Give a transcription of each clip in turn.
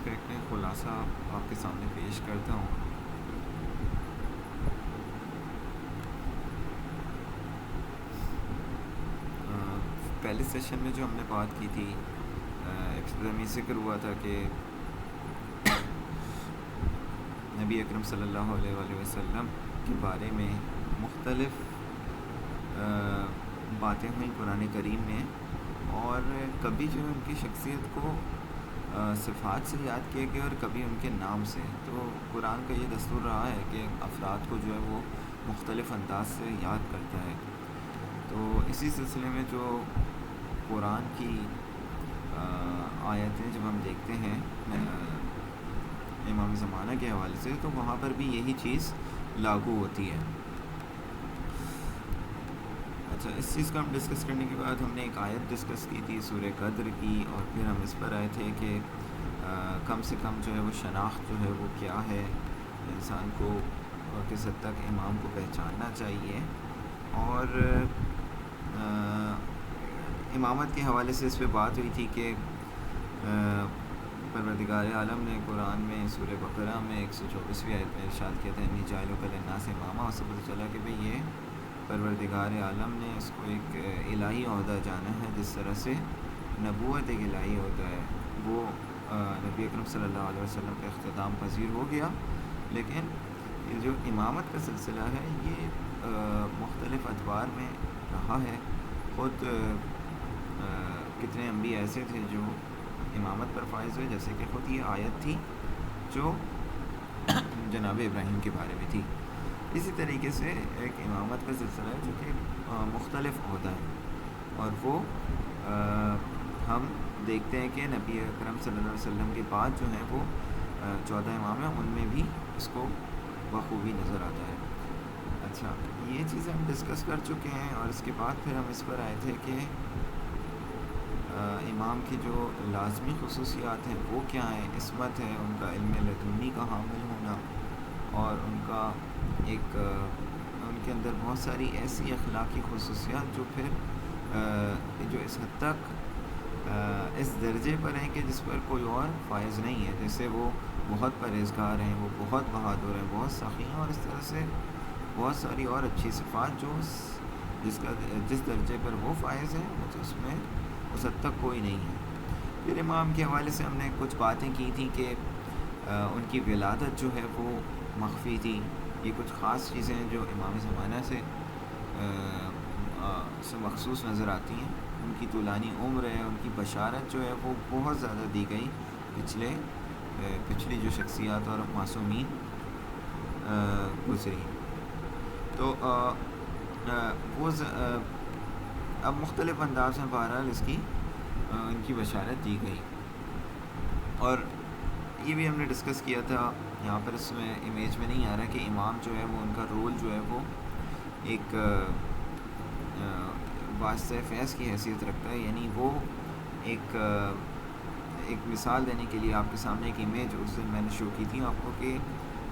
کا ایک میں خلاصہ آپ کے سامنے پیش کرتا ہوں۔ پہلے سیشن میں جو ہم نے بات کی تھی، ابتدا میں ذکر ہوا تھا کہ نبی اکرم صلی اللہ علیہ وآلہ وسلم کے بارے میں مختلف باتیں ہوئیں قرآن کریم میں، اور کبھی جو ہے ان کی شخصیت کو صفات سے یاد کیا گیا اور کبھی ان کے نام سے۔ تو قرآن کا یہ دستور رہا ہے کہ افراد کو جو ہے وہ مختلف انداز سے یاد کرتا ہے۔ تو اسی سلسلے میں جو قرآن کی آیتیں جب ہم دیکھتے ہیں امام زمانہ کے حوالے سے، تو وہاں پر بھی یہی چیز لاگو ہوتی ہے۔ اچھا، اس چیز کو ہم ڈسکس کرنے کے بعد ہم نے ایک آیت ڈسکس کی تھی سورہ قدر کی، اور پھر ہم اس پر آئے تھے کہ کم سے کم جو ہے وہ شناخت جو ہے وہ کیا ہے، انسان کو کس حد تک امام کو پہچاننا چاہیے، اور امامت کے حوالے سے اس پہ بات ہوئی تھی کہ پروردگار عالم نے قرآن میں سورہ بقرہ میں 124ویں آیت میں ارشاد کیا تھا انی جاعلک للناس اماما، اس سے پتہ چلا کہ بھئی یہ پروردگار عالم نے اس کو ایک الہی عہدہ جانا ہے، جس طرح سے نبوت ایک الہی عہدہ ہے۔ وہ نبی اکرم صلی اللہ علیہ وسلم کا اختتام پذیر ہو گیا، لیکن یہ جو امامت کا سلسلہ ہے یہ مختلف ادوار میں رہا ہے۔ خود کتنے انبیاء ایسے تھے جو امامت پر فائز ہوئے، جیسے کہ خود یہ آیت تھی جو جناب ابراہیم کے بارے میں تھی۔ اسی طریقے سے ایک امامت کا سلسلہ ہے جو کہ مختلف عہدہ ہے، اور وہ ہم دیکھتے ہیں کہ نبی اکرم صلی اللہ علیہ وسلم کے بعد جو ہیں وہ 14 امام ہیں، ان میں بھی اس کو بخوبی نظر آتا ہے۔ اچھا، یہ چیزیں ہم ڈسکس کر چکے ہیں، اور اس کے بعد پھر ہم اس پر آئے تھے کہ امام کی جو لازمی خصوصیات ہیں وہ کیا ہیں۔ عصمت ہے، ان کا علم لدنی کا حامل ہونا، اور ان کا ایک ان کے اندر بہت ساری ایسی اخلاقی خصوصیات جو پھر جو اس حد تک اس درجے پر ہیں کہ جس پر کوئی اور فائز نہیں ہے، جیسے وہ بہت پرہیزگار ہیں، وہ بہت بہادر ہیں، بہت سخی ہیں، اور اس طرح سے بہت ساری اور اچھی صفات جو جس درجے پر وہ فائز ہیں اس میں اس حد تک کوئی نہیں ہے۔ پھر امام کے حوالے سے ہم نے کچھ باتیں کی تھیں کہ ان کی ولادت جو ہے وہ مخفی تھی۔ یہ کچھ خاص چیزیں ہیں جو امام زمانہ سے مخصوص نظر آتی ہیں۔ ان کی طولانی عمر ہے، ان کی بشارت جو ہے وہ بہت زیادہ دی گئی پچھلی جو شخصیات اور معصومین گزری۔ تو وہ اب مختلف انداز میں بہرحال ان کی بشارت دی گئی، اور یہ بھی ہم نے ڈسکس کیا تھا۔ یہاں پر اس میں امیج میں نہیں آ رہا کہ امام جو ہے وہ ان کا رول جو ہے وہ ایک واسطہ فیض کی حیثیت رکھتا ہے، یعنی وہ ایک مثال دینے کے لیے آپ کے سامنے ایک امیج اس دن میں نے شو کی تھی آپ کو، کہ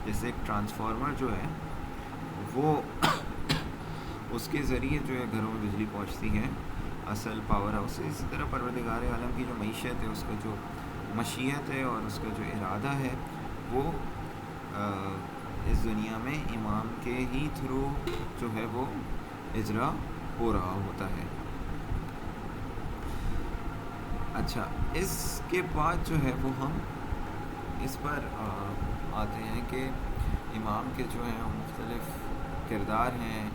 جیسے ایک ٹرانسفارمر جو ہے وہ اس کے ذریعے جو ہے گھروں میں بجلی پہنچتی ہے، اصل پاور ہاؤس سے، اسی طرح پروردگار عالم کی جو معیشت ہے، اس کا جو مشیت ہے اور اس کا جو ارادہ ہے، وہ اس دنیا میں امام کے ہی تھرو جو ہے وہ اجرا ہو رہا ہوتا ہے۔ اچھا، اس کے بعد جو ہے وہ ہم اس پر آتے ہیں کہ امام کے جو ہیں مختلف کردار ہیں۔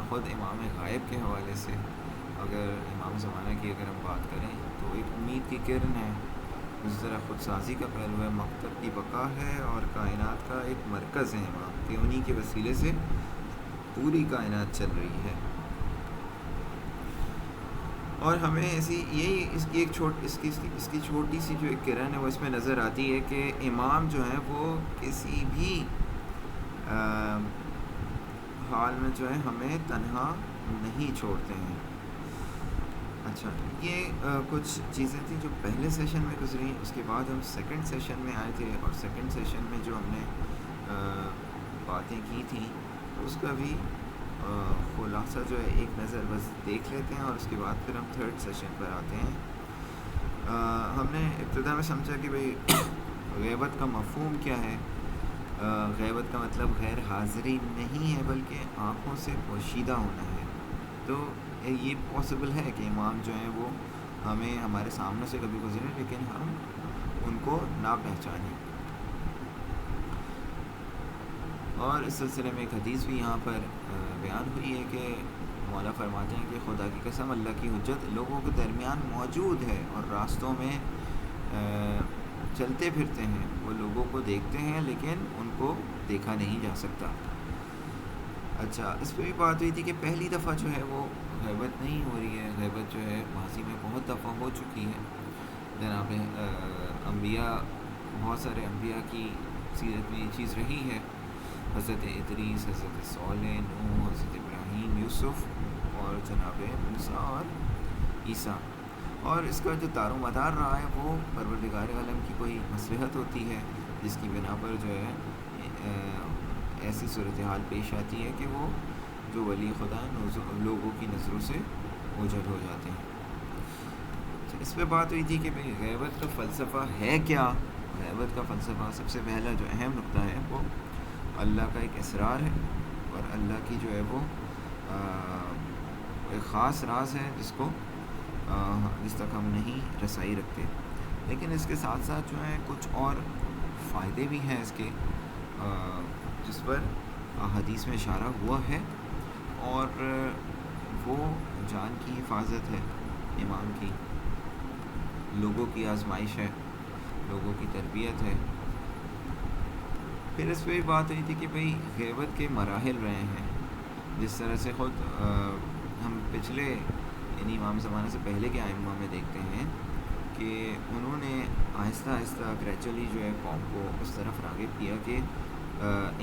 خود امام غائب کے حوالے سے اگر امام زمانہ کی اگر ہم بات کریں تو ایک امید کی کرن ہے، اس طرح خود سازی کا پہلو ہے، مکتب کی بقا ہے، اور کائنات کا ایک مرکز ہے امام کہ انہی کے وسیلے سے پوری کائنات چل رہی ہے۔ اور ہمیں یہی اس کی چھوٹی سی جو ایک کرن ہے وہ اس میں نظر آتی ہے کہ امام جو ہیں وہ کسی بھی حال میں جو ہے ہمیں تنہا نہیں چھوڑتے ہیں۔ اچھا، یہ کچھ چیزیں تھیں جو پہلے سیشن میں گزری، اس کے بعد ہم سیکنڈ سیشن میں آئے تھے، اور سیکنڈ سیشن میں جو ہم نے باتیں کی تھیں اس کا بھی خلاصہ جو ہے ایک نظر بس دیکھ لیتے ہیں، اور اس کے بعد پھر ہم تھرڈ سیشن پر آتے ہیں۔ ہم نے ابتدا میں سمجھا کہ بھئی غیبت کا مفہوم کیا ہے؟ غیبت کا مطلب غیر حاضری نہیں ہے بلکہ آنکھوں سے پوشیدہ ہونا ہے. تو یہ پاسبل ہے کہ امام جو ہیں وہ ہمیں ہمارے سامنے سے کبھی گزرے لیکن ہم ان کو نہ پہچانیں. اور اس سلسلے میں ایک حدیث بھی یہاں پر بیان ہوئی ہے کہ مولا فرماتے ہیں کہ خدا کی قسم اللہ کی حجت لوگوں کے درمیان موجود ہے اور راستوں میں چلتے پھرتے ہیں. وہ لوگوں کو دیکھتے ہیں لیکن ان کو دیکھا نہیں جا سکتا. اچھا، اس پہ بھی بات ہوئی تھی کہ پہلی دفعہ جو ہے وہ غیبت نہیں ہو رہی ہے. غیبت جو ہے ماضی میں بہت دفعہ ہو چکی ہے. جناب انبیاء، بہت سارے انبیاء کی سیرت میں یہ چیز رہی ہے. حضرت ادریس، حضرت صالح، نوح، حضرت ابراہیم، یوسف اور جناب موسیٰ اور عیسیٰ. اور اس کا جو دار و مدار رہا ہے وہ پروردگار عالم کی کوئی مصلحت ہوتی ہے جس کی بنا پر جو ہے ایسی صورتحال پیش آتی ہے کہ وہ جو ولی خدا لوگوں کی نظروں سے اوجھل ہو جاتے ہیں. اس پہ بات ہوئی تھی کہ بھئی غیبت کا فلسفہ ہے کیا؟ غیبت کا فلسفہ سب سے پہلا جو اہم نقطہ ہے وہ اللہ کا ایک اسرار ہے اور اللہ کی جو ہے وہ ایک خاص راز ہے جس تک ہم نہیں رسائی رکھتے. لیکن اس کے ساتھ ساتھ جو ہے کچھ اور فائدے بھی ہیں اس کے جس پر حدیث میں اشارہ ہوا ہے. اور وہ جان کی حفاظت ہے امام کی، لوگوں کی آزمائش ہے، لوگوں کی تربیت ہے. پھر اس پہ بھی بات ہوئی تھی کہ بھئی غیبت کے مراحل رہے ہیں. جس طرح سے خود ہم پچھلے یعنی امام زمانے سے پہلے کے ائمہ میں دیکھتے ہیں کہ انہوں نے آہستہ آہستہ گریجولی جو ہے قوم کو اس طرف راغب کیا کہ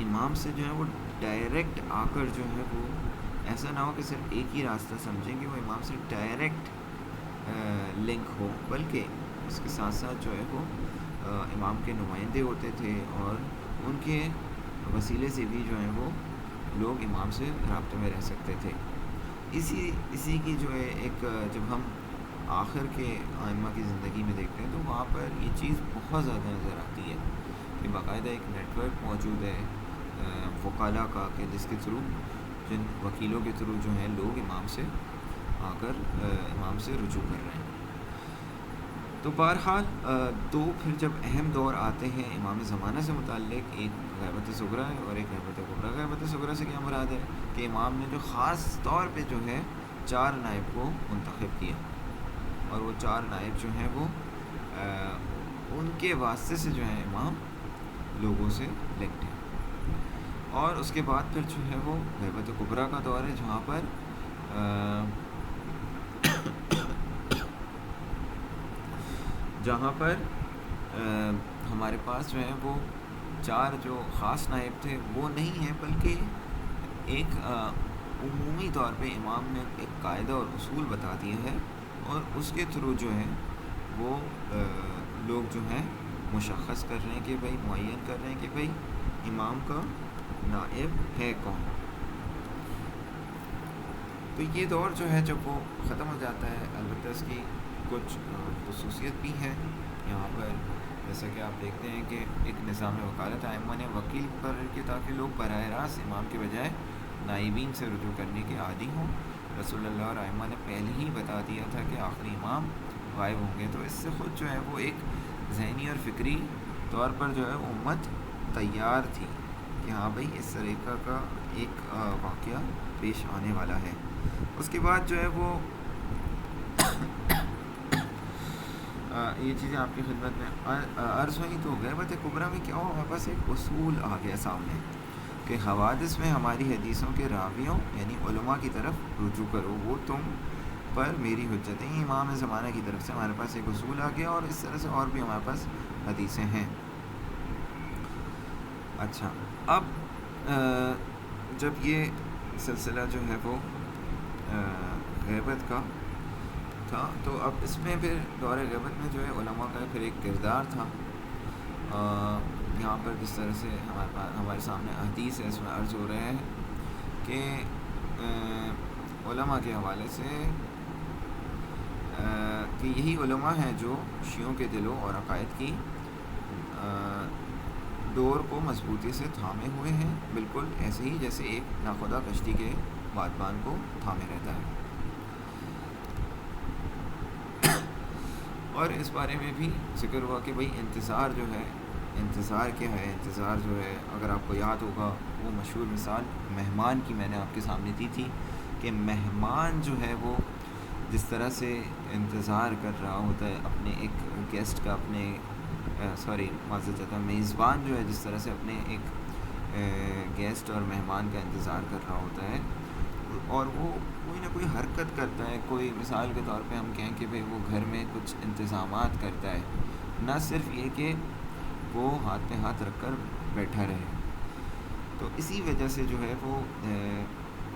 امام سے جو ہے وہ ڈائریکٹ آ کر جو ہے وہ ایسا نہ ہو کہ صرف ایک ہی راستہ سمجھیں کہ وہ امام سے ڈائریکٹ لنک ہو، بلکہ اس کے ساتھ ساتھ جو ہے وہ امام کے نمائندے ہوتے تھے اور ان کے وسیلے سے بھی جو ہیں وہ لوگ امام سے رابطے میں رہ سکتے تھے. اسی کی جو ہے ایک جب ہم آخر کے ائمہ کی زندگی میں دیکھتے ہیں تو وہاں پر یہ چیز بہت زیادہ نظر آتی ہے کہ باقاعدہ ایک نیٹ ورک موجود ہے وکلاء کا کہ جس کے تھرو، جن وکیلوں کے تھرو جو ہیں لوگ امام سے آ کر امام سے رجوع کر رہے ہیں. تو بہرحال دو پھر جب اہم دور آتے ہیں امام زمانہ سے متعلق، ایک غیبت صغریٰ ہے اور ایک غیبت کبریٰ. غیبت صغریٰ سے کیا مراد ہے کہ امام نے جو خاص طور پہ جو ہے 4 نائب کو منتخب کیا اور وہ 4 نائب جو ہیں وہ ان کے واسطے سے جو ہے امام لوگوں سے لنکڈ ہیں. اور اس کے بعد پھر جو ہے وہ غیبت کبریٰ کا دور ہے جہاں پر ہمارے پاس جو ہے وہ 4 جو خاص نائب تھے وہ نہیں ہیں، بلکہ ایک عمومی طور پہ امام نے ایک قاعدہ اور اصول بتا دیا ہے اور اس کے تھرو جو ہے وہ لوگ جو ہیں مشخص کر رہے ہیں کہ بھئی معین کر رہے ہیں کہ بھئی امام کا نائب ہے کون. تو یہ دور جو ہے جب وہ ختم ہو جاتا ہے، البتہ اس کی کچھ خصوصیت بھی ہے یہاں پر. جیسا کہ آپ دیکھتے ہیں کہ ایک نظام وکالت ائمہ نے وکیل مقرر کیا تاکہ لوگ براہ راست امام کے بجائے نائبین سے رجوع کرنے کے عادی ہوں. رسول اللہ اور ائمہ نے پہلے ہی بتا دیا تھا کہ آخری امام غائب ہوں گے. تو اس سے خود جو ہے وہ ایک ذہنی اور فکری طور پر جو ہے امت تیار تھی کہ ہاں بھئی اس طریقہ کا ایک واقعہ پیش آنے والا ہے. اس کے بعد جو ہے وہ یہ چیزیں آپ کی خدمت میں عرض ہوئیں. تو غیبت کبریٰ میں کیا ہو، ہمارے پاس ایک اصول آ گیا سامنے کہ حوادث میں ہماری حدیثوں کے راویوں یعنی علماء کی طرف رجوع کرو، وہ تم پر میری حجت ہے. امام زمانہ کی طرف سے ہمارے پاس ایک اصول آ گیا اور اس طرح سے اور بھی ہمارے پاس حدیثیں ہیں. اچھا، اب جب یہ سلسلہ جو ہے وہ غیبت کا تھا تو اب اس میں پھر دور غیبت میں جو ہے علماء کا پھر ایک کردار تھا. یہاں پر جس طرح سے ہمارے سامنے حدیث ہے اس میں عرض ہو رہے ہیں کہ علماء کے حوالے سے کہ یہی علماء ہیں جو شیعوں کے دلوں اور عقائد کی ڈور کو مضبوطی سے تھامے ہوئے ہیں، بالکل ایسے ہی جیسے ایک ناخدا کشتی کے بادبان کو تھامے رہتا ہے۔ اور اس بارے میں بھی ذکر ہوا کہ بھئی انتظار جو ہے، انتظار کیا ہے؟ انتظار جو ہے، اگر آپ کو یاد ہوگا وہ مشہور مثال مہمان کی میں نے آپ کے سامنے دی تھی کہ مہمان جو ہے وہ جس طرح سے انتظار کر رہا ہوتا ہے اپنے ایک گیسٹ کا، اپنے معذرت چاہتا ہوں، میزبان جو ہے جس طرح سے اپنے ایک گیسٹ اور مہمان کا انتظار کر رہا ہوتا ہے، اور وہ کوئی نہ کوئی حرکت کرتا ہے، کوئی مثال کے طور پہ ہم کہیں کہ بھئی وہ گھر میں کچھ انتظامات کرتا ہے، نہ صرف یہ کہ وہ ہاتھ پہ ہاتھ رکھ کر بیٹھا رہے۔ تو اسی وجہ سے جو ہے وہ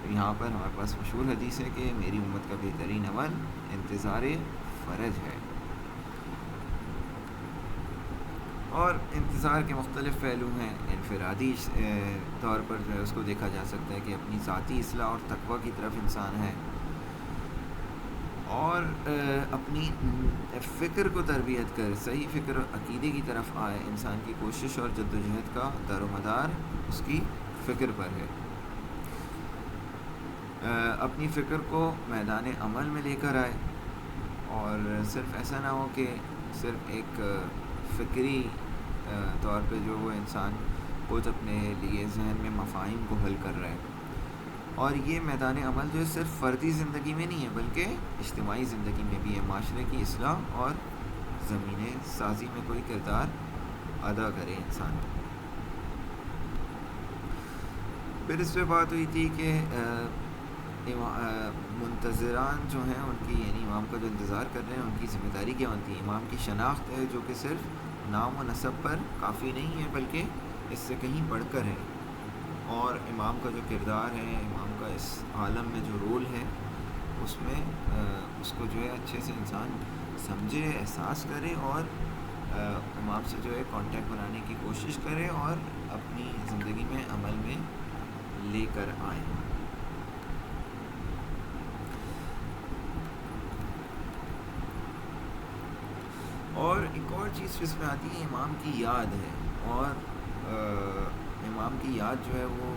یہاں پر ہمارے پاس مشہور حدیث ہے کہ میری امت کا بہترین عمل انتظار فرج ہے۔ اور انتظار کے مختلف پہلو ہیں، انفرادی طور پر جو ہے اس کو دیکھا جا سکتا ہے کہ اپنی ذاتی اصلاح اور تقویٰ کی طرف انسان ہے، اور اپنی فکر کو تربیت کر صحیح فکر اور عقیدے کی طرف آئے۔ انسان کی کوشش اور جد و جہد کا دار و مدار اس کی فکر پر ہے۔ اپنی فکر کو میدان عمل میں لے کر آئے، اور صرف ایسا نہ ہو کہ صرف ایک فکری طور پہ جو وہ انسان خود اپنے لیے ذہن میں مفاہیم کو حل کر رہا ہے۔ اور یہ میدان عمل جو ہے صرف فردی زندگی میں نہیں ہے بلکہ اجتماعی زندگی میں بھی ہے، معاشرے کی اصلاح اور زمین سازی میں کوئی کردار ادا کرے انسان۔ پھر اس پہ بات ہوئی تھی کہ منتظران جو ہیں ان کی، یعنی امام کا جو انتظار کر رہے ہیں، ان کی ذمہ داری کیا بنتی ہے؟ امام کی شناخت ہے جو کہ صرف نام و نسب پر کافی نہیں ہے بلکہ اس سے کہیں بڑھ کر ہے، اور امام کا جو کردار ہے، امام کا اس عالم میں جو رول ہے، اس میں اس کو جو ہے اچھے سے انسان سمجھے، احساس کرے، اور امام سے جو ہے کانٹیکٹ بنانے کی کوشش کرے اور اپنی زندگی میں عمل میں لے کر آئیں۔ اور ایک اور چیز جس میں آتی ہے امام کی یاد ہے، اور امام کی یاد جو ہے وہ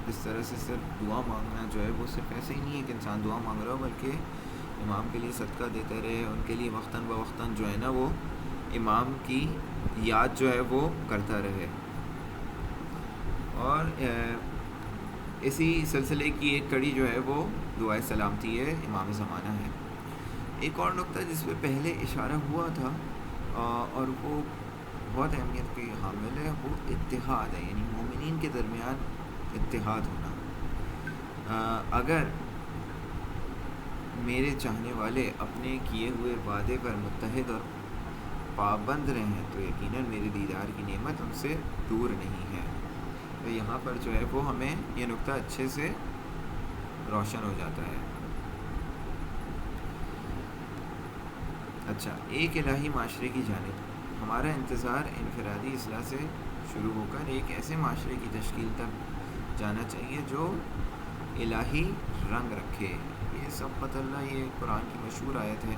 جس طرح سے صرف دعا مانگنا جو ہے وہ صرف ایسے ہی نہیں ہے کہ انسان دعا مانگ رہا ہو، بلکہ امام کے لیے صدقہ دیتے رہے، ان کے لیے وقتاً بوقتاً جو ہے نا وہ امام کی یاد جو ہے وہ کرتا رہے۔ اور اسی سلسلے کی ایک کڑی جو ہے وہ دعائے سلامتی ہے، امام زمانہ ہے۔ ایک اور نقطہ جس پہ پہلے اشارہ ہوا تھا اور وہ بہت اہمیت کی حامل ہے، وہ اتحاد ہے، یعنی مومنین کے درمیان اتحاد ہونا۔ اگر میرے چاہنے والے اپنے کیے ہوئے وعدے پر متحد اور پابند رہیں تو یقیناً میرے دیدار کی نعمت ان سے دور نہیں ہے۔ تو یہاں پر جو ہے وہ ہمیں یہ نقطہ اچھے سے روشن ہو جاتا ہے۔ اچھا، ایک الہی معاشرے کی جانب ہمارا انتظار انفرادی اصلاح سے شروع ہو کر ایک ایسے معاشرے کی تشکیل تک جانا چاہیے جو الہی رنگ رکھے۔ یہ سبقت اللہ، یہ قرآن کی مشہور آیت ہے،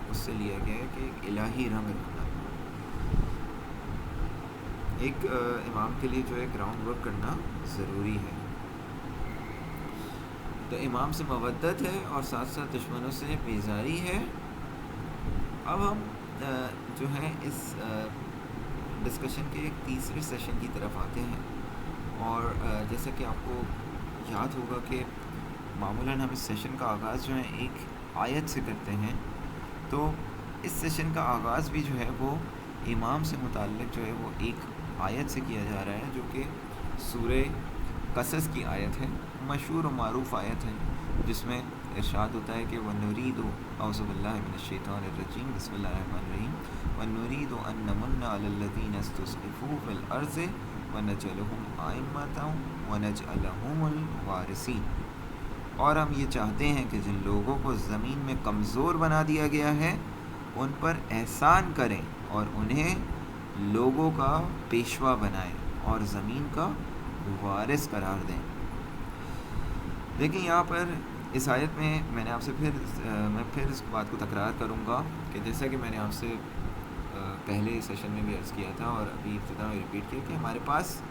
اس سے لیا گیا ہے کہ ایک الہی رنگ رکھنا۔ ایک امام کے لیے جو ہے گراؤنڈ ورک کرنا ضروری ہے۔ تو امام سے مودت ہے اور ساتھ ساتھ دشمنوں سے بیزاری ہے۔ اب ہم جو ہے اس ڈسکشن کے ایک تیسرے سیشن کی طرف آتے ہیں، اور جیسا کہ آپ کو یاد ہوگا کہ معمولاً ہم اس سیشن کا آغاز جو ہے ایک آیت سے کرتے ہیں، تو اس سیشن کا آغاز بھی جو ہے وہ امام سے متعلق جو ہے وہ ایک آیت سے کیا جا رہا ہے، جو کہ سورہ قصص کی آیت ہے، مشہور و معروف آیت ہے، جس میں ارشاد ہوتا ہے کہ وَنُرِيدُ اعوذ باللہ من الشیطان الرجیم بسم اللہ الرحمن الرحیم وَنُرِيدُ أَن نَّمُنَّ عَلَى الَّذِينَ اسْتُضْعِفُوا فِي الْأَرْضِ وَنَجْعَلَهُمْ أَئِمَّةً وَنَجْعَلَهُمُ الْوَارِثِينَ، اور ہم یہ چاہتے ہیں کہ جن لوگوں کو زمین میں کمزور بنا دیا گیا ہے ان پر احسان کریں اور انہیں لوگوں کا پیشوا بنائیں اور زمین کا وارث قرار دیں۔ دیکھیں یہاں پر اس آیت میں میں نے آپ سے پھر اس بات کو تکرار کروں گا کہ جیسا کہ میں نے آپ سے پہلے سیشن میں بھی عرض کیا تھا اور ابھی ابتدا میں ریپیٹ کیا کہ ہمارے پاس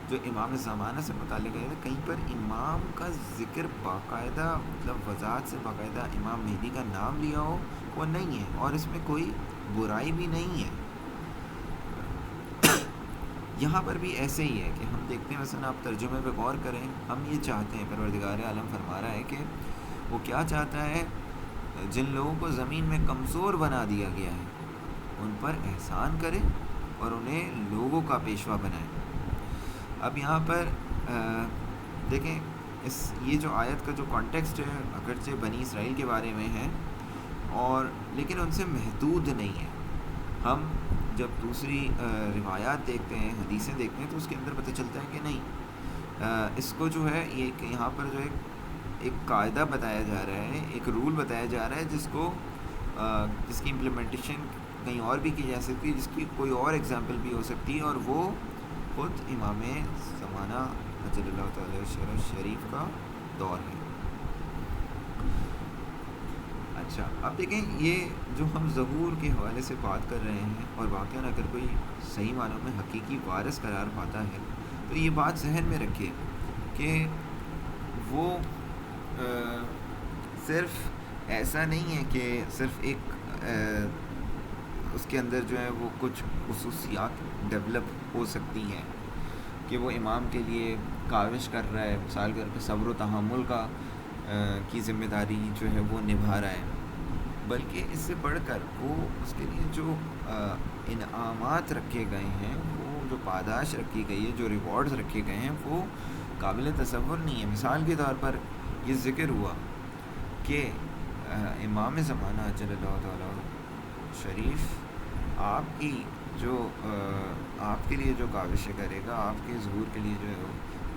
جو امام زمانہ سے متعلق ہے کہیں پر امام کا ذکر باقاعدہ مطلب وضاحت سے باقاعدہ امام مہدی کا نام لیا ہو وہ نہیں ہے، اور اس میں کوئی برائی بھی نہیں ہے۔ یہاں پر بھی ایسے ہی ہے کہ ہم دیکھتے ہیں، مثلا آپ ترجمے پہ غور کریں، ہم یہ چاہتے ہیں، پروردگار عالم فرما رہا ہے کہ وہ کیا چاہتا ہے، جن لوگوں کو زمین میں کمزور بنا دیا گیا ہے ان پر احسان کرے اور انہیں لوگوں کا پیشوا بنائے۔ اب یہاں پر دیکھیں یہ جو آیت کا جو کانٹیکسٹ ہے اگرچہ بنی اسرائیل کے بارے میں ہے اور لیکن ان سے محدود نہیں ہے۔ ہم جب دوسری روایات دیکھتے ہیں، حدیثیں دیکھتے ہیں، تو اس کے اندر پتہ چلتا ہے کہ نہیں، اس کو جو ہے یہ یہاں پر جو ایک قاعدہ بتایا جا رہا ہے، ایک رول بتایا جا رہا ہے جس کی امپلیمنٹیشن کہیں اور بھی کی جا سکتی ہے، جس کی کوئی اور ایگزامپل بھی ہو سکتی ہے، اور وہ خود امام زمانہ اجل اللہ تعالی شریف کا دور ہے۔ اچھا، اب دیکھیں یہ جو ہم ظہور کے حوالے سے بات کر رہے ہیں، اور واقعاً اگر کوئی صحیح معنوں میں حقیقی وارث قرار پاتا ہے تو یہ بات ذہن میں رکھیے کہ وہ صرف ایسا نہیں ہے کہ صرف ایک اس کے اندر جو ہے وہ کچھ خصوصیات ڈیولپ ہو سکتی ہیں کہ وہ امام کے لیے کاوش کر رہا ہے، مثال کے طور پہ صبر و تحمل کی ذمہ داری جو ہے وہ نبھا رہا ہے، بلکہ اس سے بڑھ کر وہ اس کے لیے جو انعامات رکھے گئے ہیں، وہ جو پاداش رکھی گئی ہے، جو ریوارڈز رکھے گئے ہیں، وہ قابل تصور نہیں ہے۔ مثال کے طور پر یہ ذکر ہوا کہ امام زمانہ اجل اللہ تعالی شریف آپ کے لیے جو کاوشیں کرے گا، آپ کے ظہور کے لیے جو ہے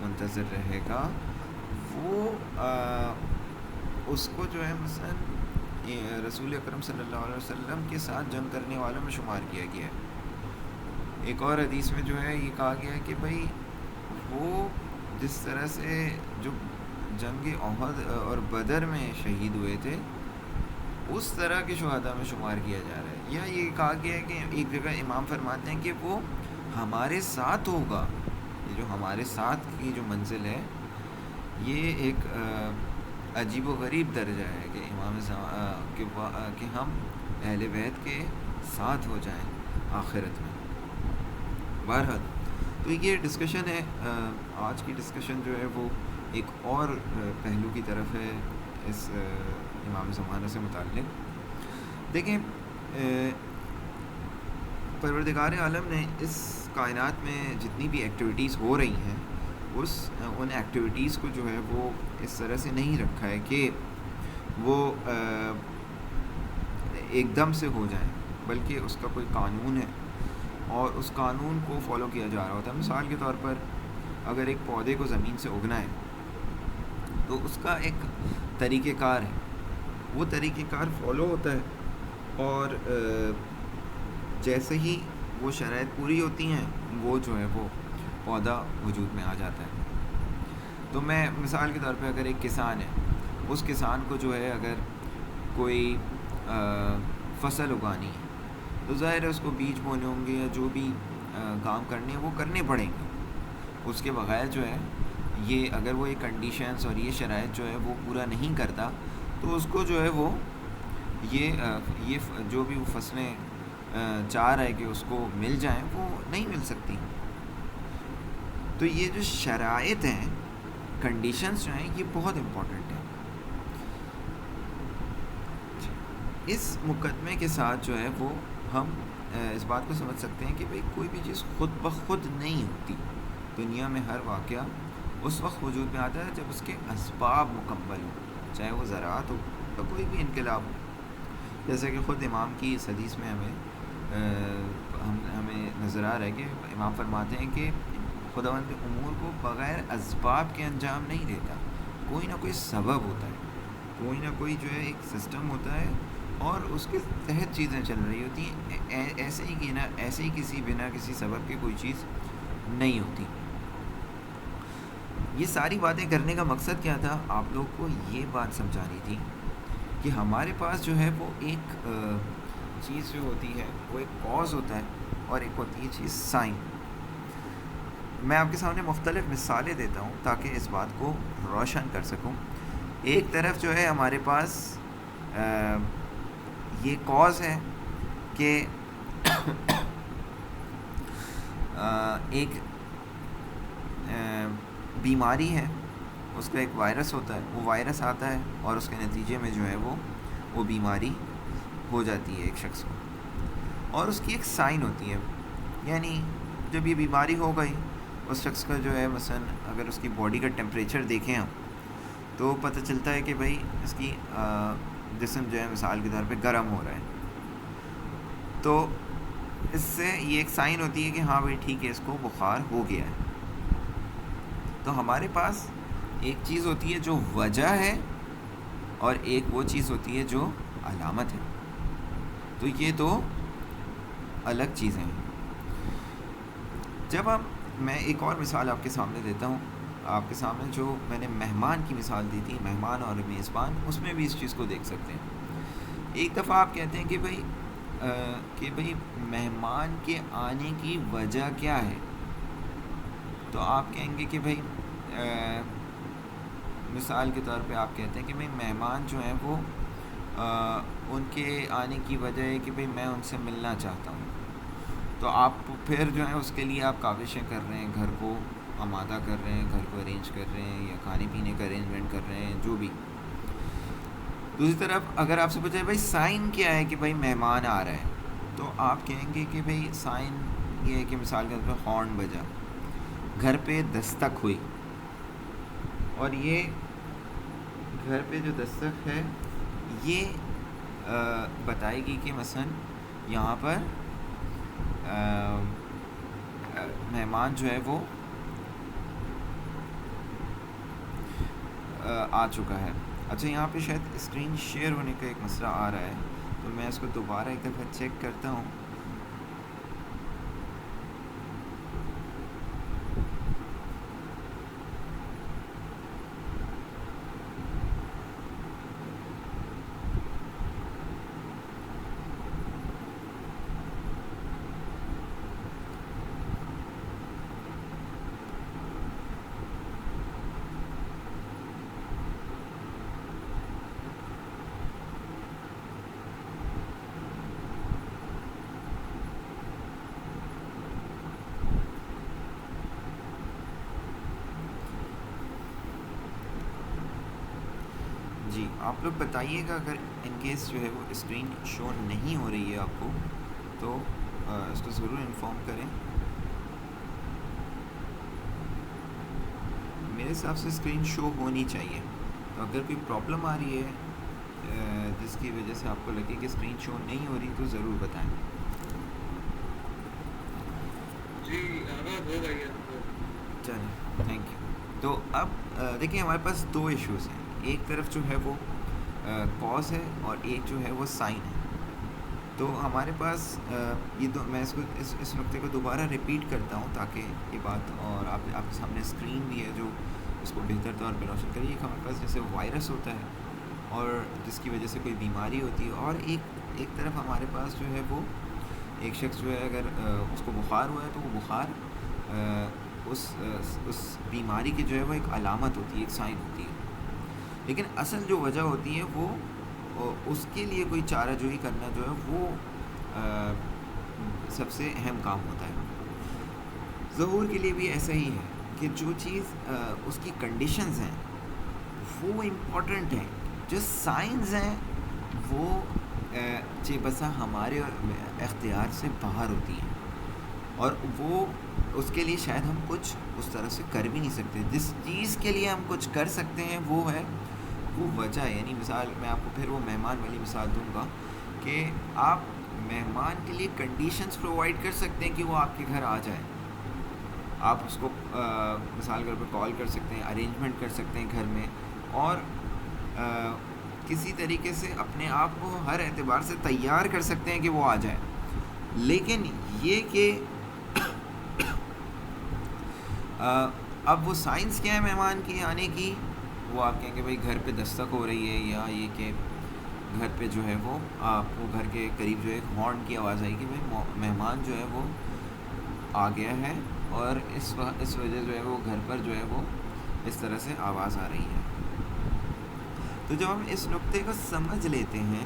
منتظر رہے گا، وہ اس کو جو ہے مثلا رسول اکرم صلی اللہ علیہ وسلم کے ساتھ جنگ کرنے والوں میں شمار کیا گیا ہے۔ ایک اور حدیث میں جو ہے یہ کہا گیا ہے کہ بھائی وہ جس طرح سے جو جنگ احد اور بدر میں شہید ہوئے تھے اس طرح کے شہداء میں شمار کیا جا رہا ہے، یا یہ کہا گیا ہے کہ ایک جگہ امام فرماتے ہیں کہ وہ ہمارے ساتھ ہوگا۔ یہ جو ہمارے ساتھ کی جو منزل ہے یہ ایک عجیب و غریب درجہ ہے کہ کہ ہم اہل بیت کے ساتھ ہو جائیں آخرت میں۔ بہرحال تو یہ ڈسکشن ہے، آج کی ڈسکشن جو ہے وہ ایک اور پہلو کی طرف ہے اس امام زمانہ سے متعلق۔ دیکھیں پروردگار عالم نے اس کائنات میں جتنی بھی ایکٹیویٹیز ہو رہی ہیں ان ایکٹیویٹیز کو جو ہے وہ اس طرح سے نہیں رکھا ہے کہ وہ ایک دم سے ہو جائیں، بلکہ اس کا کوئی قانون ہے اور اس قانون کو فالو کیا جا رہا ہوتا ہے۔ مثال کے طور پر اگر ایک پودے کو زمین سے اگنا ہے تو اس کا ایک طریقہ کار ہے، وہ طریقہ کار فالو ہوتا ہے، اور جیسے ہی وہ شرائط پوری ہوتی ہیں وہ جو ہے وہ پودا وجود میں آ جاتا ہے۔ تو میں مثال کے طور پہ اگر ایک کسان ہے، اس کسان کو جو ہے اگر کوئی فصل اگانی ہے تو ظاہر ہے اس کو بیج بونے ہوں گے یا جو بھی کام کرنے ہیں وہ کرنے پڑیں گے، اس کے بغیر جو ہے یہ اگر وہ یہ کنڈیشنز اور یہ شرائط جو ہے وہ پورا نہیں کرتا تو اس کو جو ہے وہ یہ جو بھی وہ فصلیں چاہ رہا ہے کہ اس کو مل جائیں وہ نہیں مل سکتی۔ تو یہ جو شرائط ہیں، کنڈیشنز جو ہیں، یہ بہت امپورٹنٹ ہیں۔ اس مقدمے کے ساتھ جو ہے وہ ہم اس بات کو سمجھ سکتے ہیں کہ بھئی کوئی بھی چیز خود بخود نہیں ہوتی، دنیا میں ہر واقعہ اس وقت وجود میں آتا ہے جب اس کے اسباب مکمل ہوں، چاہے وہ زراعت ہو یا کوئی بھی انقلاب ہو۔ جیسے کہ خود امام کی اس حدیث میں ہمیں نظر آ رہا ہے کہ امام فرماتے ہیں کہ خداوند امور کو بغیر اسباب کے انجام نہیں دیتا، کوئی نہ کوئی سبب ہوتا ہے، کوئی نہ کوئی جو ہے ایک سسٹم ہوتا ہے اور اس کے تحت چیزیں چل رہی ہوتی ہیں، ایسے ہی کسی بنا کسی سبب کے کوئی چیز نہیں ہوتی۔ یہ ساری باتیں کرنے کا مقصد کیا تھا؟ آپ لوگ کو یہ بات سمجھانی تھی کہ ہمارے پاس جو ہے وہ ایک چیز جو ہوتی ہے وہ ایک کاز ہوتا ہے اور ایک ہوتی ہے چیز سائن. میں آپ کے سامنے مختلف مثالیں دیتا ہوں تاکہ اس بات کو روشن کر سکوں. ایک طرف جو ہے ہمارے پاس یہ کاز ہے کہ ایک بیماری ہے, اس کا ایک وائرس ہوتا ہے, وہ وائرس آتا ہے اور اس کے نتیجے میں جو ہے وہ بیماری ہو جاتی ہے ایک شخص کو, اور اس کی ایک سائن ہوتی ہے. یعنی جب یہ بیماری ہو گئی اس شخص کا جو ہے مثلا اگر اس کی باڈی کا ٹیمپریچر دیکھیں ہم تو پتہ چلتا ہے کہ بھائی اس کی جسم جو ہے مثال کے طور پہ گرم ہو رہا ہے, تو اس سے یہ ایک سائن ہوتی ہے کہ ہاں بھائی ٹھیک ہے اس کو بخار ہو گیا ہے. تو ہمارے پاس ایک چیز ہوتی ہے جو وجہ ہے اور ایک وہ چیز ہوتی ہے جو علامت ہے. تو یہ دو الگ چیزیں ہیں. جب میں ایک اور مثال آپ کے سامنے دیتا ہوں, آپ کے سامنے جو میں نے مہمان کی مثال دی تھی, مہمان اور میزبان, اس میں بھی اس چیز کو دیکھ سکتے ہیں. ایک دفعہ آپ کہتے ہیں کہ بھئی مہمان کے آنے کی وجہ کیا ہے, تو آپ کہیں گے کہ بھئی مثال کے طور پہ آپ کہتے ہیں کہ بھئی مہمان جو ہیں وہ ان کے آنے کی وجہ ہے کہ بھئی میں ان سے ملنا چاہتا ہوں. تو آپ پھر جو ہے اس کے لیے آپ کاوشیں کر رہے ہیں, گھر کو آمادہ کر رہے ہیں, گھر کو ارینج کر رہے ہیں, یا کھانے پینے کا ارینجمنٹ کر رہے ہیں, جو بھی. دوسری طرف اگر آپ سے پوچھے بھائی سائن کیا ہے کہ بھائی مہمان آ رہا ہے, تو آپ کہیں گے کہ بھائی سائن یہ ہے کہ مثال کے طور پہ ہارن بجا, گھر پہ دستک ہوئی, اور یہ گھر پہ جو دستک ہے یہ بتائے گی کہ مثلا یہاں پر مہمان جو ہے وہ آ چکا ہے. اچھا یہاں پہ شاید اسکرین شیئر ہونے کا ایک مسئلہ آ رہا ہے, تو میں اس کو دوبارہ ایک دفعہ چیک کرتا ہوں. جی آپ لوگ بتائیے گا اگر ان کیس جو ہے وہ اسکرین شو نہیں ہو رہی ہے آپ کو, تو اس کو ضرور انفارم کریں. میرے حساب سے اسکرین شو ہونی چاہیے, تو اگر کوئی پرابلم آ رہی ہے جس کی وجہ سے آپ کو لگے کہ اسکرین شو نہیں ہو رہی تو ضرور بتائیں. جی آواز ہو گئی ہے. چلیں تھینک یو. تو اب دیکھیں ہمارے پاس دو ایشوز ہیں, ایک طرف جو ہے وہ کاز ہے اور ایک جو ہے وہ سائن ہے. تو ہمارے پاس یہ دو, میں اس نقطے کو دوبارہ ریپیٹ کرتا ہوں تاکہ یہ بات, اور آپ کے سامنے اسکرین بھی ہے جو اس کو بہتر طور پہ روشن کریے. کہ ہمارے پاس جیسے وائرس ہوتا ہے اور جس کی وجہ سے کوئی بیماری ہوتی ہے, اور ایک طرف ہمارے پاس جو ہے وہ ایک شخص جو ہے اگر اس کو بخار ہوا ہے تو وہ بخار اس بیماری کی جو ہے وہ ایک علامت ہوتی ہے, ایک سائن ہوتی ہے. لیکن اصل جو وجہ ہوتی ہے وہ اس کے لیے کوئی چارہ جوئی کرنا جو ہے وہ سب سے اہم کام ہوتا ہے. ظہور کے لیے بھی ایسا ہی ہے کہ جو چیز اس کی کنڈیشنز ہیں وہ امپورٹنٹ ہیں, جو سائنز ہیں وہ چہ بسا ہمارے اختیار سے باہر ہوتی ہیں, اور وہ اس کے لیے شاید ہم کچھ اس طرح سے کر بھی نہیں سکتے. جس چیز کے لیے ہم کچھ کر سکتے ہیں وہ ہے وہ وجہ ہے. یعنی مثال میں آپ کو پھر وہ مہمان والی مثال دوں گا کہ آپ مہمان کے لیے کنڈیشنز پرووائڈ کر سکتے ہیں کہ وہ آپ کے گھر آ جائے. آپ اس کو مثال کے طور پہ کال کر سکتے ہیں, ارینجمنٹ کر سکتے ہیں گھر میں, اور کسی طریقے سے اپنے آپ کو ہر اعتبار سے تیار کر سکتے ہیں کہ وہ آ جائے. لیکن یہ کہ اب وہ سائنس کیا ہے مہمان کی آنے کی, وہ آپ کہیں کہ بھائی گھر پہ دستک ہو رہی ہے, یا یہ کہ گھر پہ جو ہے وہ آپ کو گھر کے قریب جو ہے ایک ہارن کی آواز آئی کہ بھائی مہمان جو ہے وہ آ گیا ہے، اور اس وجہ جو ہے وہ گھر پر جو ہے وہ اس طرح سے آواز آ رہی ہے۔ تو جب ہم اس نقطے کو سمجھ لیتے ہیں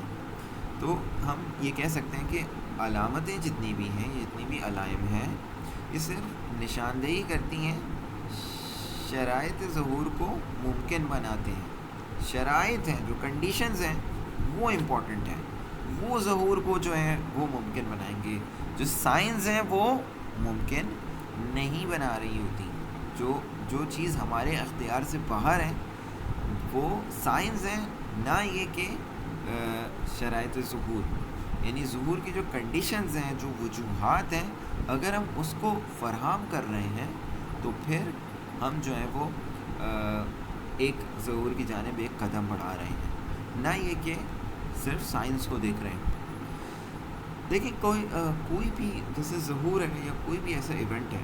تو ہم یہ کہہ سکتے ہیں کہ علامتیں جتنی بھی ہیں، یہ جتنی بھی علائم ہیں، یہ صرف نشاندہی کرتی ہیں، شرائط ظہور کو ممکن بناتے ہیں۔ شرائط ہیں، جو کنڈیشنز ہیں وہ امپورٹنٹ ہیں، وہ ظہور کو جو ہے وہ ممکن بنائیں گے۔ جو سائنس ہیں وہ ممکن نہیں بنا رہی ہوتی۔ جو چیز ہمارے اختیار سے باہر ہے وہ سائنس ہیں، نہ یہ کہ شرائط ظہور، یعنی ظہور کی جو کنڈیشنز ہیں، جو وجوہات ہیں، اگر ہم اس کو فراہم کر رہے ہیں تو پھر ہم جو ہے وہ ایک ظہور کی جانب ایک قدم بڑھا رہے ہیں، نہ یہ کہ صرف سائنس کو دیکھ رہے ہیں۔ دیکھیں کوئی بھی جیسے ظہور ہے یا کوئی بھی ایسا ایونٹ ہے،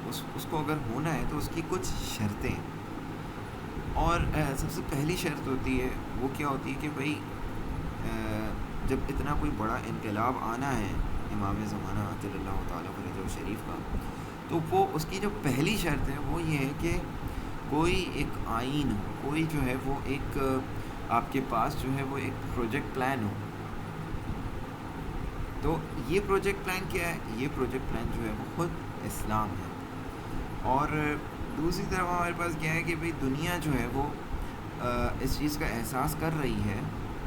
اس کو اگر ہونا ہے تو اس کی کچھ شرطیں ہیں، اور سب سے پہلی شرط ہوتی ہے وہ کیا ہوتی ہے کہ بھئی جب اتنا کوئی بڑا انقلاب آنا ہے امام زمانہ عجل اللہ تعالیٰ فرجہ شریف کا، تو وہ اس کی جو پہلی شرط ہے وہ یہ ہے کہ کوئی ایک آئین ہو، کوئی جو ہے وہ ایک آپ کے پاس جو ہے وہ ایک پروجیکٹ پلان ہو۔ تو یہ پروجیکٹ پلان کیا ہے؟ یہ پروجیکٹ پلان جو ہے وہ خود اسلام ہے۔ اور دوسری طرف ہمارے پاس کیا ہے کہ بھئی دنیا جو ہے وہ اس چیز کا احساس کر رہی ہے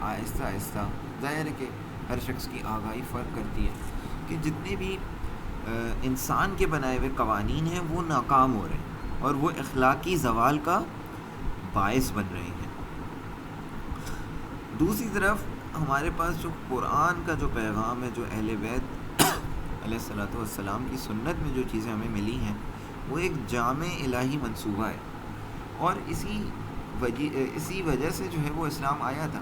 آہستہ آہستہ۔ ظاہر ہے کہ ہر شخص کی آگاہی فرق کرتی ہے کہ جتنے بھی انسان کے بنائے ہوئے قوانین ہیں وہ ناکام ہو رہے ہیں اور وہ اخلاقی زوال کا باعث بن رہے ہیں۔ دوسری طرف ہمارے پاس جو قرآن کا جو پیغام ہے، جو اہل بیت علیہ الصلوۃ والسلام کی سنت میں جو چیزیں ہمیں ملی ہیں، وہ ایک جامع الہی منصوبہ ہے، اور اسی وجہ سے جو ہے وہ اسلام آیا تھا۔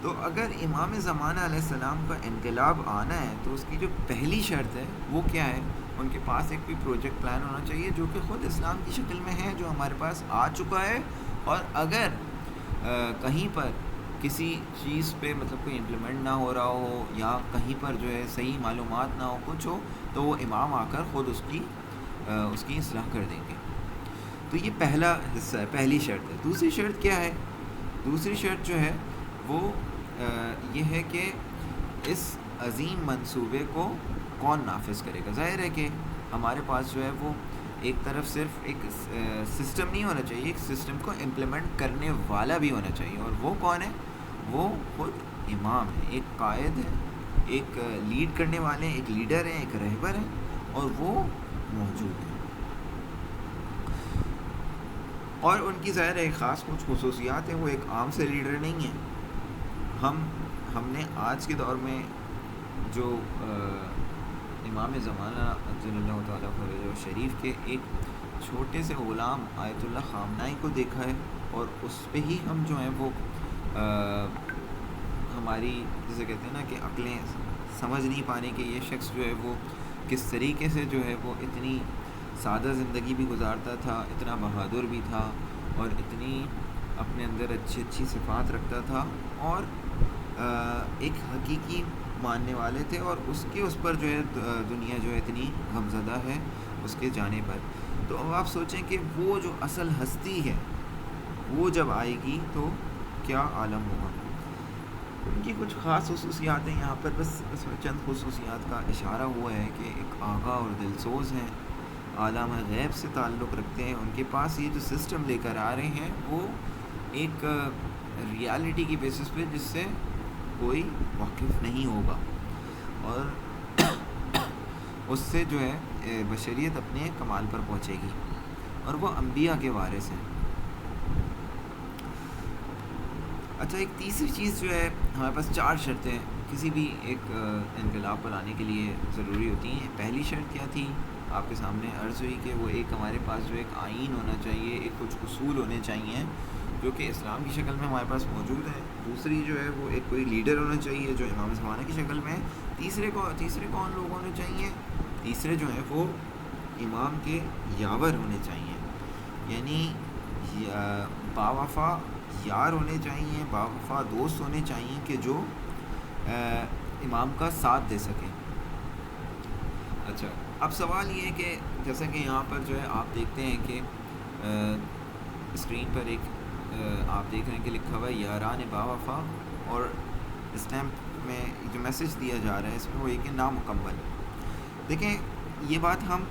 تو اگر امام زمانہ علیہ السلام کا انقلاب آنا ہے تو اس کی جو پہلی شرط ہے وہ کیا ہے؟ ان کے پاس ایک کوئی پروجیکٹ پلان ہونا چاہیے جو کہ خود اسلام کی شکل میں ہے، جو ہمارے پاس آ چکا ہے، اور اگر کہیں پر کسی چیز پہ مطلب کوئی امپلیمنٹ نہ ہو رہا ہو یا کہیں پر جو ہے صحیح معلومات نہ ہو، کچھ ہو، تو وہ امام آ کر خود اس کی اصلاح کر دیں گے۔ تو یہ پہلا حصہ ہے، پہلی شرط ہے۔ دوسری شرط کیا ہے؟ دوسری شرط جو ہے وہ یہ ہے کہ اس عظیم منصوبے کو کون نافذ کرے گا۔ ظاہر ہے کہ ہمارے پاس جو ہے وہ ایک طرف صرف ایک سسٹم نہیں ہونا چاہیے، ایک سسٹم کو امپلیمنٹ کرنے والا بھی ہونا چاہیے، اور وہ کون ہے؟ وہ خود امام ہے، ایک قائد ہے، ایک لیڈ کرنے والے ہیں، ایک لیڈر ہیں، ایک رہبر ہیں، اور وہ موجود ہیں۔ اور ان کی ظاہر ہے ایک خاص کچھ خصوصیات ہیں، وہ ایک عام سے لیڈر نہیں ہیں۔ ہم نے آج کے دور میں جو امام زمانہ عجل اللہ تعالیٰ فرجہ شریف کے ایک چھوٹے سے غلام آیت اللہ خامنائی کو دیکھا ہے، اور اس پہ ہی ہم جو ہیں وہ ہماری جسے کہتے ہیں نا کہ عقلیں سمجھ نہیں پانے کہ یہ شخص جو ہے وہ کس طریقے سے جو ہے وہ اتنی سادہ زندگی بھی گزارتا تھا، اتنا بہادر بھی تھا، اور اتنی اپنے اندر اچھی اچھی صفات رکھتا تھا، اور ایک حقیقی ماننے والے تھے، اور اس پر جو ہے دنیا جو ہے اتنی غمزدہ ہے اس کے جانے پر۔ تو اب آپ سوچیں کہ وہ جو اصل ہستی ہے وہ جب آئے گی تو کیا عالم ہوگا۔ ان کی کچھ خاص خصوصیات ہیں، یہاں پر بس چند خصوصیات کا اشارہ ہوا ہے کہ ایک آگاہ اور دلسوز ہیں، عالم غیب سے تعلق رکھتے ہیں، ان کے پاس یہ جو سسٹم لے کر آ رہے ہیں وہ ایک ریالٹی کی بیسس پہ جس سے کوئی واقف نہیں ہوگا، اور اس سے جو ہے بشریت اپنے کمال پر پہنچے گی، اور وہ انبیاء کے وارث ہیں۔ اچھا، ایک تیسری چیز جو ہے، ہمارے پاس 4 شرطیں کسی بھی ایک انقلاب پر لانے کے لیے ضروری ہوتی ہیں۔ پہلی شرط کیا تھی؟ آپ کے سامنے عرض ہوئی کہ وہ ایک ہمارے پاس جو ایک آئین ہونا چاہیے، ایک کچھ اصول ہونے چاہیے جو کہ اسلام کی شکل میں ہمارے پاس موجود ہے۔ دوسری جو ہے وہ ایک کوئی لیڈر ہونا چاہیے جو امام زمانہ کی شکل میں ہے۔ تیسرے کون لوگ ہونے چاہیے؟ تیسرے جو ہیں وہ امام کے یاور ہونے چاہیے، یعنی باوفا یار ہونے چاہیے، باوفا دوست ہونے چاہیے کہ جو امام کا ساتھ دے سکیں۔ اچھا، اب سوال یہ ہے کہ جیسا کہ یہاں پر جو ہے آپ دیکھتے ہیں کہ اسکرین پر ایک آپ دیکھ رہے ہیں کہ لکھا ہوا ہے یاران باوفا، اور اسٹیمپ میں جو میسج دیا جا رہا ہے اس میں وہ ایک نامکمل۔ دیکھیں یہ بات ہم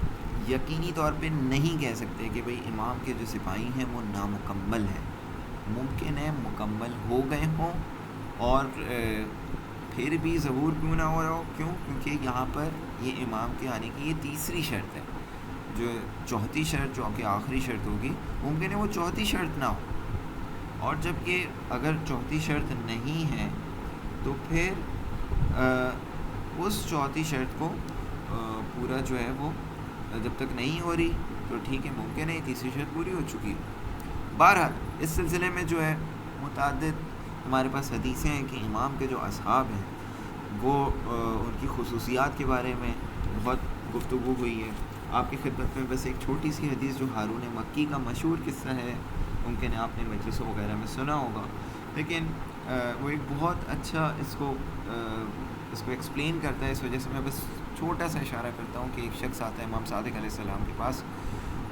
یقینی طور پہ نہیں کہہ سکتے کہ بھئی امام کے جو سپاہی ہیں وہ نامکمل ہیں، ممکن ہے مکمل ہو گئے ہوں، اور پھر بھی ظہور کیوں نہ ہو رہا ہو، کیوں؟ کیونکہ یہاں پر یہ امام کے آنے کی یہ تیسری شرط ہے، جو چوتھی شرط جو کہ آخری شرط ہوگی ممکن ہے وہ چوتھی شرط نہ ہو، اور جب کہ اگر چوتھی شرط نہیں ہے تو پھر اس چوتھی شرط کو پورا جو ہے وہ جب تک نہیں ہو رہی تو ٹھیک ہے، ممکن ہے تیسری شرط پوری ہو چکی ہے۔ بہرحال اس سلسلے میں جو ہے متعدد ہمارے پاس حدیثیں ہیں کہ امام کے جو اصحاب ہیں وہ ان کی خصوصیات کے بارے میں بہت گفتگو ہوئی ہے۔ آپ کی خدمت میں بس ایک چھوٹی سی حدیث جو ہارون مکی کا مشہور قصہ ہے، ممکن ہے آپ نے مجلسوں وغیرہ میں سنا ہوگا، لیکن وہ ایک بہت اچھا اس کو ایکسپلین کرتا ہے، اس وجہ سے میں بس چھوٹا سا اشارہ کرتا ہوں کہ ایک شخص آتا ہے امام صادق علیہ السلام کے پاس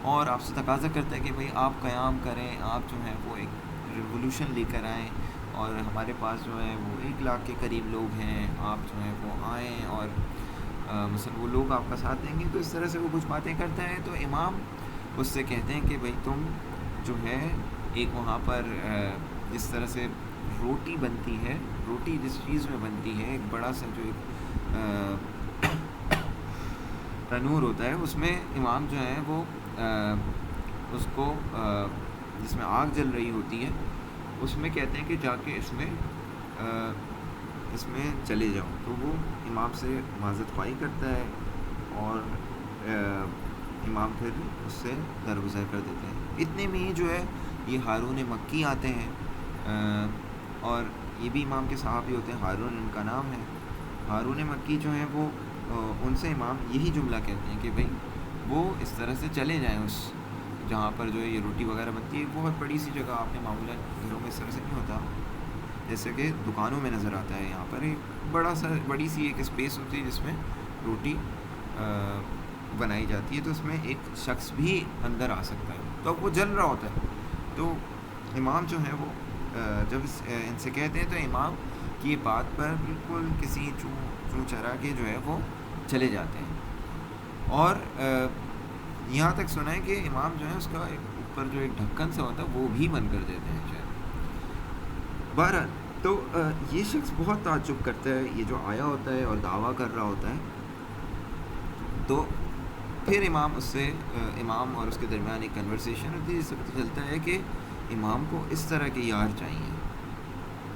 اور آپ سے تقاضا کرتا ہے کہ بھئی آپ قیام کریں، آپ جو ہیں وہ ایک ریولوشن لے کر آئیں، اور ہمارے پاس جو ہے وہ 1 لاکھ کے قریب لوگ ہیں، آپ جو ہیں وہ آئیں اور مثلا وہ لوگ آپ کا ساتھ دیں گے۔ تو اس طرح سے وہ کچھ باتیں کرتا ہے، تو امام اس سے کہتے ہیں کہ بھئی تم جو ہے ایک وہاں پر جس طرح سے روٹی بنتی ہے، روٹی جس چیز میں بنتی ہے، ایک بڑا سا جو ایک تنور ہوتا ہے، اس میں امام جو ہے وہ اس کو جس میں آگ جل رہی ہوتی ہے اس میں کہتے ہیں کہ جا کے اس میں چلے جاؤ، تو وہ امام سے معذرت خواہی کرتا ہے اور امام پھر اس سے درگزر کر دیتے ہیں۔ اتنے میں ہی جو ہے یہ ہارون مکی آتے ہیں، اور یہ بھی امام کے صحابی ہوتے ہیں، ہارون ان کا نام ہے۔ ہارون مکی جو ہیں وہ ان سے امام یہی جملہ کہتے ہیں کہ بھئی وہ اس طرح سے چلے جائیں، اس جہاں پر جو ہے یہ روٹی وغیرہ بنتی ہے، بہت بڑی سی جگہ، آپ نے معمولاً گھروں میں اس طرح سے نہیں ہوتا، جیسے کہ دکانوں میں نظر آتا ہے، یہاں پر ایک بڑی سی ایک اسپیس ہوتی ہے جس میں روٹی بنائی جاتی ہے، تو اس میں ایک شخص بھی اندر آ سکتا ہے، تو اب وہ جل رہا ہوتا ہے، تو امام جو ہے وہ جب ان سے کہتے ہیں تو امام کی بات پر بالکل کسی چوں چرا کے جو ہے وہ چلے جاتے ہیں، اور یہاں تک سنا ہے کہ امام جو ہے اس کا اوپر جو ایک ڈھکن سے ہوتا ہے وہ بھی بند کر دیتے ہیں شاید۔ بہرحال تو یہ شخص بہت تعجب کرتا ہے، یہ جو آیا ہوتا ہے اور دعویٰ کر رہا ہوتا ہے، تو پھر امام اس سے امام اور اس کے درمیان ایک کنورسیشن ہوتی ہے، جس سے پتہ چلتا ہے کہ امام کو اس طرح کے یار چاہیے،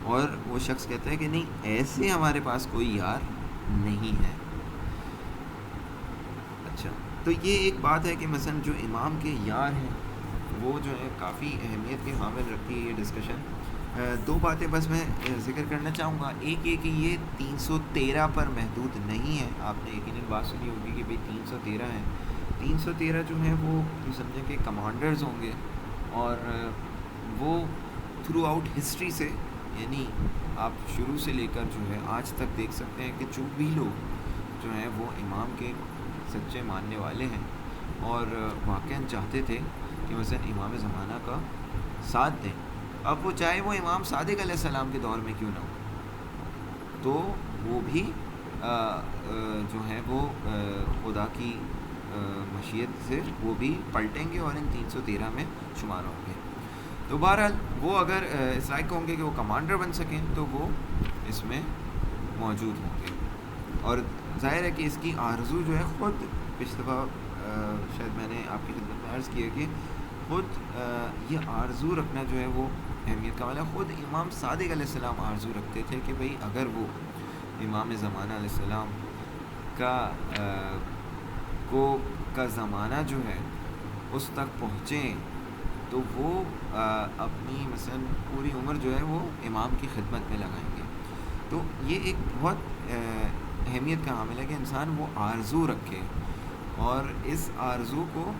اور وہ شخص کہتا ہے کہ نہیں، ایسے ہمارے پاس کوئی یار نہیں ہے۔ اچھا، تو یہ ایک بات ہے کہ مثلا جو امام کے یار ہیں وہ جو ہے کافی اہمیت کے حامل رکھتی ہے یہ ڈسکشن۔ 2 باتیں بس میں ذکر کرنا چاہوں گا، ایک یہ کہ یہ 313 پر محدود نہیں ہے، آپ نے یقیناً بات سنی ہوگی کہ بھئی 313 ہیں، 313 جو ہیں وہ سمجھیں کہ کمانڈرز ہوں گے، اور وہ تھرو آؤٹ ہسٹری سے، یعنی آپ شروع سے لے کر جو ہے آج تک دیکھ سکتے ہیں کہ جو بھی لوگ جو ہیں وہ امام کے سچے ماننے والے ہیں اور واقعاً چاہتے تھے کہ مثلا امام زمانہ کا ساتھ دیں، اب وہ چاہے وہ امام صادق علیہ السلام کے دور میں کیوں نہ ہو، تو وہ بھی جو ہے وہ خدا کی مشیت سے وہ بھی پلٹیں گے اور ان 313 میں شمار ہوں گے۔ تو بہرحال وہ اگر اس لائق ہوں گے کہ وہ کمانڈر بن سکیں تو وہ اس میں موجود ہوں گے، اور ظاہر ہے کہ اس کی آرزو جو ہے خود پچھلی دفعہ شاید میں نے آپ کی خدمت میں عرض کیا کہ خود یہ آرزو رکھنا جو ہے وہ اہمیت کا والا، خود امام صادق علیہ السلام آرزو رکھتے تھے کہ بھئی اگر وہ امام زمانہ علیہ السلام کا زمانہ جو ہے اس تک پہنچیں تو وہ اپنی مثلا پوری عمر جو ہے وہ امام کی خدمت میں لگائیں گے۔ تو یہ ایک بہت اہمیت کا حامل ہے کہ انسان وہ آرزو رکھے اور اس آرزو کو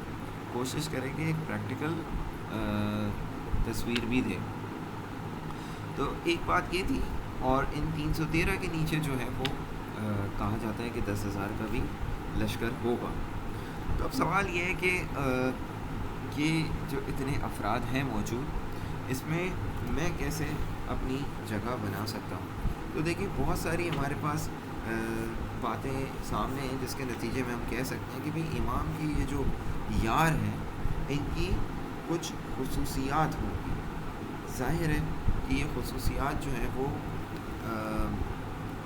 کوشش کرے کہ ایک پریکٹیکل تصویر بھی دے۔ تو ایک بات یہ تھی. اور ان 313 کے نیچے جو ہے وہ کہا جاتا ہے کہ 10,000 کا بھی لشکر ہوگا. تو اب سوال یہ ہے کہ یہ جو اتنے افراد ہیں موجود، اس میں میں کیسے اپنی جگہ بنا سکتا ہوں. تو دیکھیے بہت ساری ہمارے پاس باتیں سامنے ہیں جس کے نتیجے میں ہم کہہ سکتے ہیں کہ بھئی امام کی یہ جو یار ہیں ان کی کچھ خصوصیات ہوں گی. ظاہر ہے کہ یہ خصوصیات جو ہیں وہ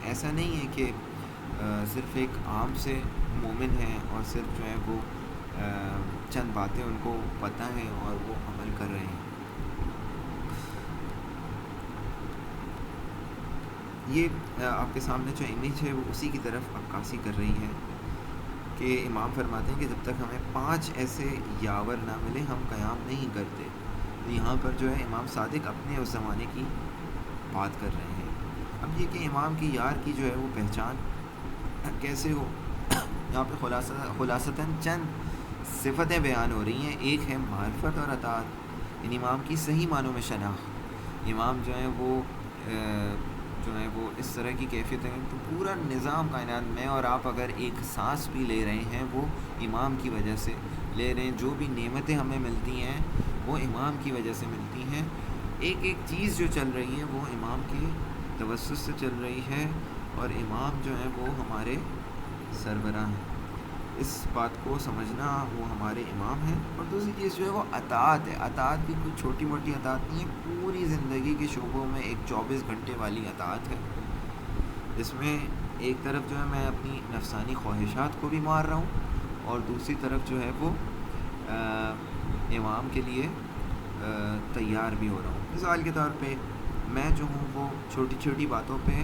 ایسا نہیں ہے کہ صرف ایک عام سے مومن ہیں اور صرف جو ہے وہ چند باتیں ان کو پتہ ہیں اور وہ عمل کر رہے ہیں. یہ آپ کے سامنے جو امیج ہے وہ اسی کی طرف عکاسی کر رہی ہے کہ امام فرماتے ہیں کہ جب تک ہمیں 5 ایسے یاور نہ ملے ہم قیام نہیں کرتے. تو یہاں پر جو ہے امام صادق اپنے اس زمانے کی بات کر رہے ہیں. اب یہ کہ امام کی یار کی جو ہے وہ پہچان کیسے ہو، یہاں پہ خلاصتاً چند صفتیں بیان ہو رہی ہیں. ایک ہے معرفت اور اطاعت، ان امام کی صحیح معنوں میں شناخت. امام جو ہیں وہ اس طرح کی کیفیت ہے تو پورا نظام کائنات میں اور آپ اگر ایک سانس بھی لے رہے ہیں وہ امام کی وجہ سے لے رہے ہیں. جو بھی نعمتیں ہمیں ملتی ہیں وہ امام کی وجہ سے ملتی ہیں. ایک ایک چیز جو چل رہی ہے وہ امام کے توسط سے چل رہی ہے اور امام جو ہیں وہ ہمارے سربراہ ہیں. اس بات کو سمجھنا وہ ہمارے امام ہیں. اور دوسری چیز جو ہے وہ اطاعت ہے. اطاعت بھی کوئی چھوٹی موٹی اطاعت نہیں ہے، پوری زندگی کے شعبوں میں ایک 24 گھنٹے والی اطاعت ہے. اس میں ایک طرف جو ہے میں اپنی نفسانی خواہشات کو بھی مار رہا ہوں اور دوسری طرف جو ہے وہ امام کے لیے تیار بھی ہو رہا ہوں. مثال کے طور پہ میں جو ہوں وہ چھوٹی چھوٹی باتوں پہ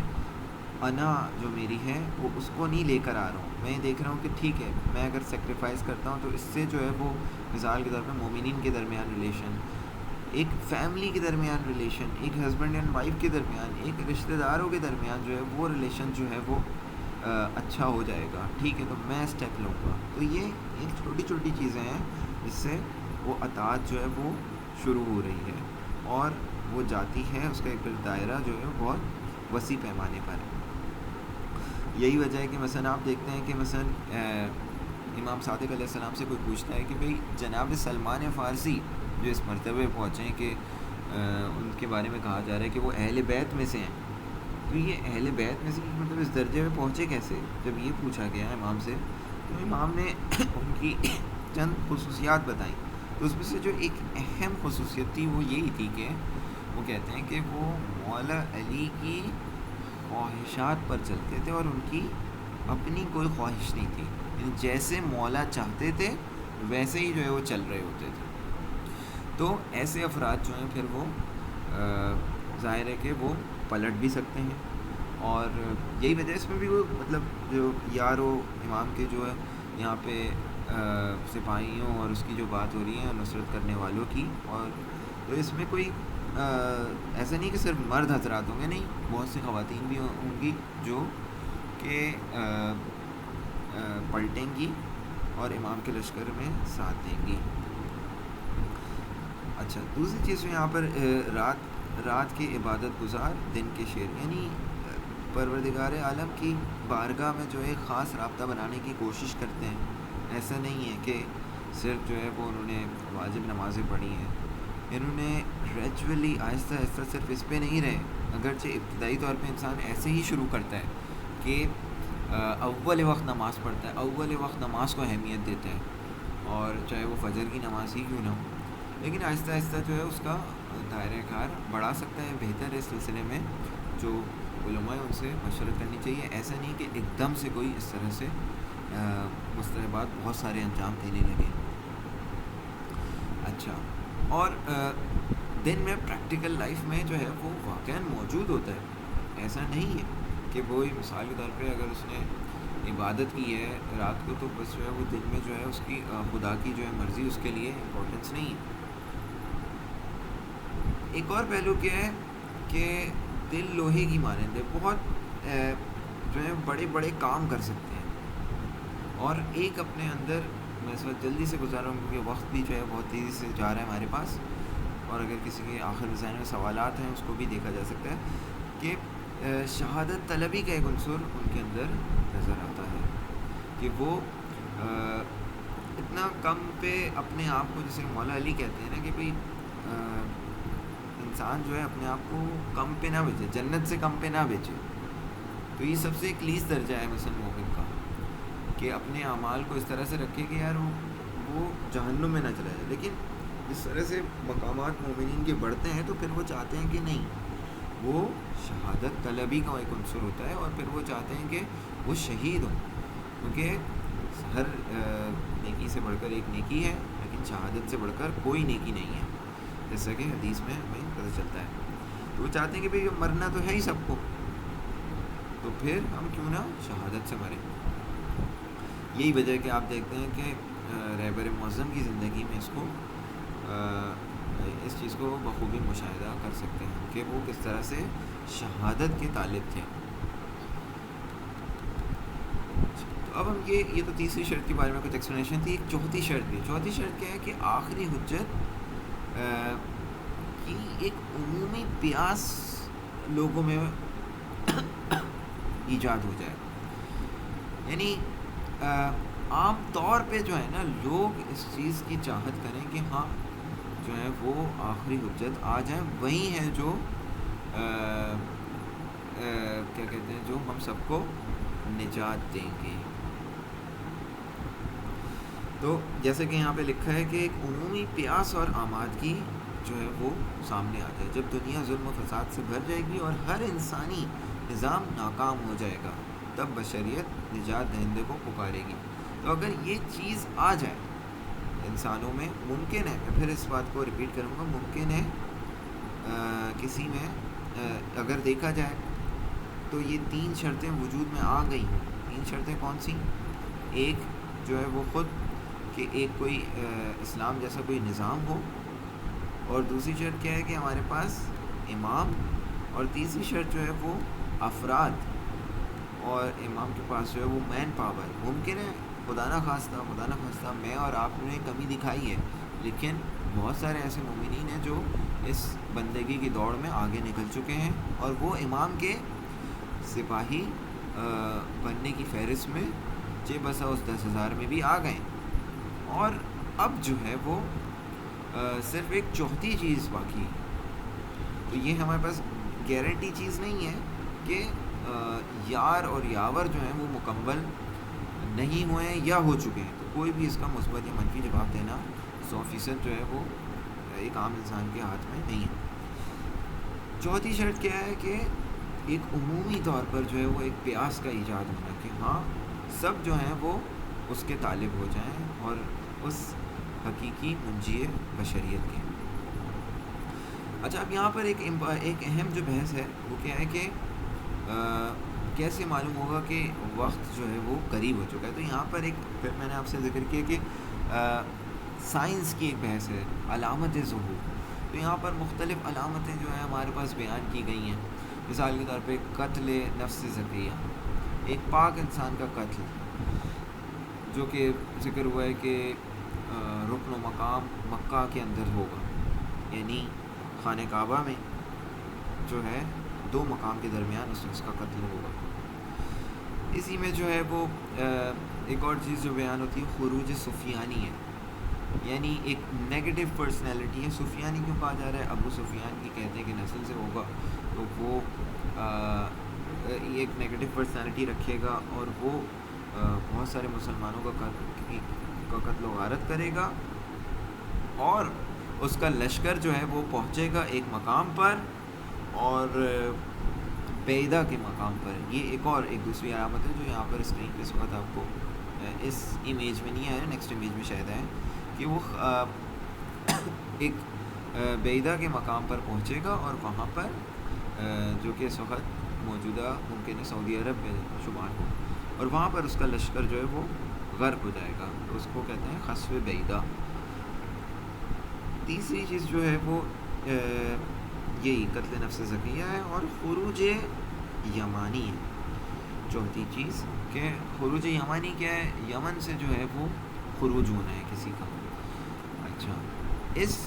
انا جو میری ہے وہ اس کو نہیں لے کر آ رہا ہوں. میں دیکھ رہا ہوں کہ ٹھیک ہے میں اگر سیکریفائز کرتا ہوں تو اس سے جو ہے وہ مثال کے طور پہ مومنین کے درمیان ریلیشن، ایک فیملی کے درمیان ریلیشن، ایک ہسبینڈ اینڈ وائف کے درمیان، ایک رشتہ داروں کے درمیان جو ہے وہ ریلیشن جو ہے وہ اچھا ہو جائے گا. ٹھیک ہے تو میں اسٹیپ لوں گا. تو یہ ایک چھوٹی چھوٹی چیزیں ہیں جس سے وہ اطاعت جو ہے وہ شروع ہو رہی ہے اور وہ جاتی ہے، اس کا ایک دائرہ جو ہے بہت وسیع پیمانے پر ہے. یہی وجہ ہے کہ مثلا آپ دیکھتے ہیں کہ مثلا امام صادق علیہ السلام سے کوئی پوچھتا ہے کہ بھئی جناب سلمان فارسی جو اس مرتبے پہنچے ہیں کہ ان کے بارے میں کہا جا رہا ہے کہ وہ اہل بیت میں سے ہیں. تو یہ اہل بیت میں سے مطلب اس درجے میں پہنچے کیسے؟ جب یہ پوچھا گیا امام سے تو امام نے ان کی چند خصوصیات بتائیں. تو اس میں سے جو ایک اہم خصوصیت تھی وہ یہی تھی کہ وہ کہتے ہیں کہ وہ مولا علی کی خواہشات پر چلتے تھے اور ان کی اپنی کوئی خواہش نہیں تھی. جیسے مولا چاہتے تھے ویسے ہی جو ہے وہ چل رہے ہوتے تھے. تو ایسے افراد جو ہیں پھر وہ ظاہر ہے کہ وہ پلٹ بھی سکتے ہیں. اور یہی وجہ اس میں بھی وہ مطلب جو یار و امام کے جو ہے یہاں پہ سپاہیوں اور اس کی جو بات ہو رہی ہے نصرت کرنے والوں کی، اور تو اس میں کوئی ایسا نہیں کہ صرف مرد حضرات ہوں گے، نہیں، بہت سی خواتین بھی ہوں گی جو کہ پلٹیں گی اور امام کے لشکر میں ساتھ دیں گی. اچھا دوسری چیز جو یہاں پر رات کے عبادت گزار دن کے شیر، یعنی پروردگار عالم کی بارگاہ میں جو ہے خاص رابطہ بنانے کی کوشش کرتے ہیں. ایسا نہیں ہے کہ صرف جو ہے وہ انہوں نے واجب نمازیں پڑھی ہیں، انہوں نے گریجولی آہستہ آہستہ صرف اس پہ نہیں رہے. اگرچہ ابتدائی طور پہ انسان ایسے ہی شروع کرتا ہے کہ اول وقت نماز پڑھتا ہے، اول وقت نماز کو اہمیت دیتا ہے، اور چاہے وہ فجر کی نماز ہی کیوں نہ ہو، لیکن آہستہ آہستہ جو ہے اس کا دائرہ کار بڑھا سکتا ہے. بہتر ہے اس سلسلے میں جو علماء ان سے مشورت کرنی چاہیے. ایسا نہیں کہ ایک دم سے کوئی اس طرح سے مستحبات بہت سارے انجام دینے لگے. اچھا، اور دن میں پریکٹیکل لائف میں جو ہے وہ واقعاً موجود ہوتا ہے. ایسا نہیں ہے کہ وہی مثال کے طور پہ اگر اس نے عبادت کی ہے رات کو تو بس جو ہے وہ دن میں جو ہے اس کی خدا کی جو ہے مرضی اس کے لیے امپورٹنس نہیں ہے. ایک اور پہلو کیا ہے کہ دل لوہے کی مانند ہے، بہت جو ہے بڑے بڑے کام کر سکتے ہیں. اور ایک اپنے اندر، میں اس وقت جلدی سے گزار رہا ہوں کیونکہ وقت بھی جو ہے بہت تیزی سے جا رہا ہے ہمارے پاس، اور اگر کسی کے آخر ذہن میں سوالات ہیں اس کو بھی دیکھا جا سکتا ہے کہ شہادت طلبی کا ایک عنصر ان کے اندر نظر آتا ہے کہ وہ اتنا کم پہ اپنے آپ کو، جیسے مولا علی کہتے ہیں نا کہ بھئی انسان جو ہے اپنے آپ کو کم پہ نہ بیچے، جنت سے کم پہ نہ بیچے. تو یہ سب سے ایک لیس درجہ ہے مثلا مومن کا، کہ اپنے اعمال کو اس طرح سے رکھے کہ یار وہ جہنم میں نہ چلا جائے. لیکن جس طرح سے مقامات مومنین کے بڑھتے ہیں تو پھر وہ چاہتے ہیں کہ نہیں، وہ شہادت طلبی کا ایک عنصر ہوتا ہے، اور پھر وہ چاہتے ہیں کہ وہ شہید ہوں، کیونکہ ہر نیکی سے بڑھ کر ایک نیکی ہے، لیکن شہادت سے بڑھ کر کوئی نیکی نہیں ہے، جیسا کہ حدیث میں ہمیں پتہ چلتا ہے. تو وہ چاہتے ہیں کہ بھئی مرنا تو ہے ہی سب کو، تو پھر ہم کیوں نہ شہادت سے مریں. یہی وجہ ہے کہ آپ دیکھتے ہیں کہ رہبر معظم کی زندگی میں اس چیز کو بخوبی مشاہدہ کر سکتے ہیں کہ وہ کس طرح سے شہادت کے طالب تھے. تو اب ہم یہ تو تیسری شرط کے بارے میں کچھ ایکسپلینیشن تھی. ایک چوتھی شرط بھی. چوتھی شرط کیا ہے کہ آخری حجت کی ایک عمومی پیاس لوگوں میں ایجاد ہو جائے. یعنی عام طور پہ جو ہے نا لوگ اس چیز کی چاہت کریں کہ ہاں جو ہے وہ آخری حجت آ جائیں، وہی ہے جو کیا کہتے ہیں، جو ہم سب کو نجات دیں گے. تو جیسے کہ یہاں پہ لکھا ہے کہ ایک عمومی پیاس اور آمادگی جو ہے وہ سامنے آ جائے. جب دنیا ظلم و فساد سے بھر جائے گی اور ہر انسانی نظام ناکام ہو جائے گا، تب بشریت نجات دہندے کو پکارے گی. تو اگر یہ چیز آ جائے انسانوں میں، ممکن ہے، میں پھر اس بات کو ریپیٹ کروں گا، ممکن ہے کسی میں اگر دیکھا جائے تو یہ تین شرطیں وجود میں آ گئی. تین شرطیں کون سی؟ ایک جو ہے وہ خود کہ ایک کوئی اسلام جیسا کوئی نظام ہو، اور دوسری شرط کیا ہے کہ ہمارے پاس امام، اور تیسری شرط جو ہے وہ افراد اور امام کے پاس جو ہے وہ مین پاور. ممکن ہے خدا نہ خواستہ میں اور آپ نے کمی دکھائی ہے، لیکن بہت سارے ایسے مومنین ہیں جو اس بندگی کی دوڑ میں آگے نکل چکے ہیں، اور وہ امام کے سپاہی بننے کی فہرست میں چہ بسا اس 10,000 میں بھی آ گئے. اور اب جو ہے وہ صرف ایک چوتھی چیز باقی. تو یہ ہمارے پاس گارنٹی چیز نہیں ہے کہ یار اور یاور جو ہیں وہ مکمل نہیں ہوئے ہیں یا ہو چکے ہیں. تو کوئی بھی اس کا مثبت یا منفی جواب دینا 100% جو ہے وہ ایک عام انسان کے ہاتھ میں نہیں ہے. چوتھی شرط کیا ہے کہ ایک عمومی طور پر جو ہے وہ ایک پیاس کا ایجاد ہونا کہ ہاں سب جو ہیں وہ اس کے طالب ہو جائیں اور اس حقیقی منجی بشریت کے. اچھا، اب یہاں پر ایک اہم جو بحث ہے وہ کیا ہے کہ کیسے معلوم ہوگا کہ وقت جو ہے وہ قریب ہو چکا ہے. تو یہاں پر ایک پھر میں نے آپ سے ذکر کیا کہ سائنس کی ایک بحث ہے، علامت ظہور. تو یہاں پر مختلف علامتیں جو ہیں ہمارے پاس بیان کی گئی ہیں. مثال کے طور پہ قتل نفس زکیہ، ایک پاک انسان کا قتل، جو کہ ذکر ہوا ہے کہ رکن و مقام مکہ کے اندر ہوگا، یعنی خانہ کعبہ میں جو ہے 2 مقام کے درمیان اس کا قتل ہوگا. اسی میں جو ہے وہ ایک اور چیز جو بیان ہوتی ہے خروج سفیانی ہے، یعنی ایک نیگیٹو پرسنالٹی ہے. سفیانی کیوں کہا جا رہا ہے؟ ابو سفیان کی کہتے ہیں کہ نسل سے ہوگا، تو وہ ایک نیگیٹو پرسنالٹی رکھے گا اور وہ بہت سارے مسلمانوں کا قتل و غارت کرے گا، اور اس کا لشکر جو ہے وہ پہنچے گا ایک مقام پر، اور بیدہ کے مقام پر. یہ ایک دوسری علامت ہے جو یہاں پر اسکرین پہ اس وقت آپ کو اس امیج میں نہیں آیا، نیکسٹ امیج میں شاید ہے کہ وہ ایک بیدہ کے مقام پر پہنچے گا، اور وہاں پر جو کہ اس وقت موجودہ ممکن ہے سعودی عرب میں شمار ہو، اور وہاں پر اس کا لشکر جو ہے وہ غرق ہو جائے گا. تو اس کو کہتے ہیں خسف بیدہ. تیسری چیز جو ہے وہ یہی قتل نفس زکیہ ہے، اور خروج یمانی ہے. چوتھی چیز کہ خروج یمانی کیا ہے؟ یمن سے جو ہے وہ خروج ہونا ہے کسی کا. اچھا، اس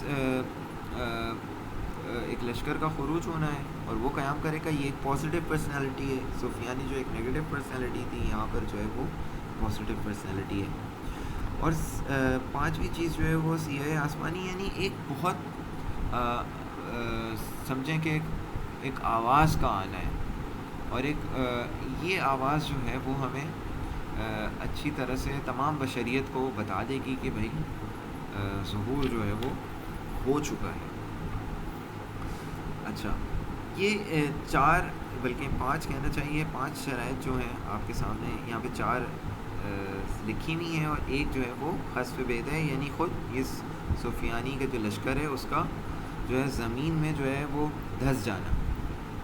ایک لشکر کا خروج ہونا ہے اور وہ قیام کرے گا. یہ ایک پازیٹیو پرسنالٹی ہے. سفیانی جو ایک نیگیٹو پرسنالٹی تھی, یہاں پر جو ہے وہ پازیٹیو پرسنالٹی ہے. اور پانچویں چیز جو ہے وہ سیاہ آسمانی, یعنی ایک بہت سمجھیں کہ ایک آواز کا آنا ہے, اور ایک یہ آواز جو ہے وہ ہمیں اچھی طرح سے تمام بشریت کو بتا دے گی کہ بھائی ظہور جو ہے وہ ہو چکا ہے. اچھا, یہ 4 بلکہ 5 کہنا چاہیے, 5 شرائط جو ہیں آپ کے سامنے یہاں پہ 4 لکھی ہوئی ہیں, اور ایک جو ہے وہ حذف بید ہے, یعنی خود اس سفیانی کا جو لشکر ہے اس کا جو ہے زمین میں جو ہے وہ دھس جانا,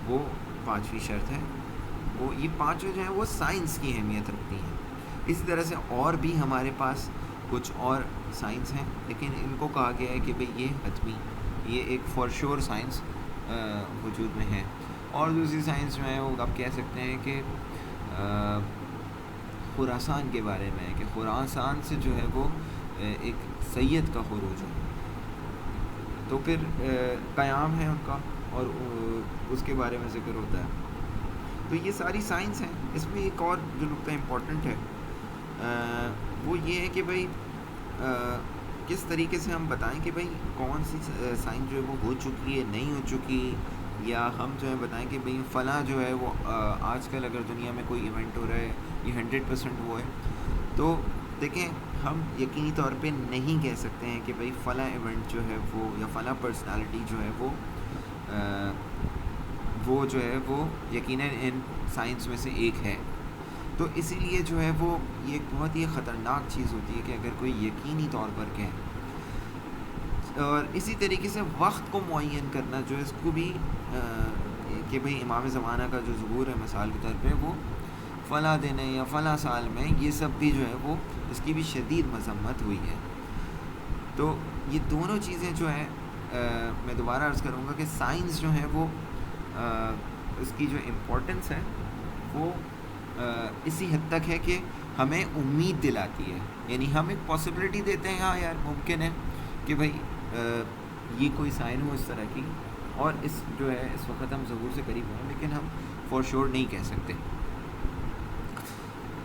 وہ 5ویں شرط ہے. وہ یہ 5 جو ہیں وہ سائنس کی اہمیت رکھتی ہیں. اسی طرح سے اور بھی ہمارے پاس کچھ اور سائنس ہیں, لیکن ان کو کہا گیا ہے کہ بھئی یہ حتمی, یہ ایک فار شور سائنس وجود میں ہے. اور دوسری سائنس جو ہے وہ آپ کہہ سکتے ہیں کہ خراسان کے بارے میں ہے, کہ خراسان سے جو ہے وہ ایک سید کا خروج ہے, تو پھر قیام ہے ان کا, اور اس کے بارے میں ذکر ہوتا ہے. تو یہ ساری سائنس ہیں. اس میں ایک اور جو نقطہ امپورٹنٹ ہے وہ یہ ہے کہ بھئی کس طریقے سے ہم بتائیں کہ بھئی کون سی سائنس جو ہے وہ ہو چکی ہے, نہیں ہو چکی, یا ہم جو ہے بتائیں کہ بھئی فلاں جو ہے وہ آج کل اگر دنیا میں کوئی ایونٹ ہو رہا ہے یہ 100% وہ ہے. تو دیکھیں, ہم یقینی طور پہ نہیں کہہ سکتے ہیں کہ بھئی فلاں ایونٹ جو ہے وہ یا فلاں پرسنالٹی جو ہے وہ جو ہے وہ یقیناً ان سائنس میں سے ایک ہے. تو اسی لیے جو ہے وہ یہ ایک بہت ہی خطرناک چیز ہوتی ہے کہ اگر کوئی یقینی طور پر کہے. اور اسی طریقے سے وقت کو معین کرنا جو ہے اس کو بھی کہ بھئی امام زمانہ کا جو ظہور ہے مثال کے طور پہ وہ فلاں دن ہے یا فلاں سال میں, یہ سب بھی جو ہے وہ اس کی بھی شدید مذمت ہوئی ہے. تو یہ دونوں چیزیں جو ہیں میں دوبارہ عرض کروں گا کہ سائنس جو ہے وہ اس کی جو امپورٹنس ہے وہ اسی حد تک ہے کہ ہمیں امید دلاتی ہے. یعنی ہم ایک پاسبلٹی دیتے ہیں, ہاں یار ممکن ہے کہ بھئی یہ کوئی سائن ہو اس طرح کی, اور اس جو ہے اس وقت ہم ظہور سے قریب ہوں, لیکن ہم فور شور نہیں کہہ سکتے.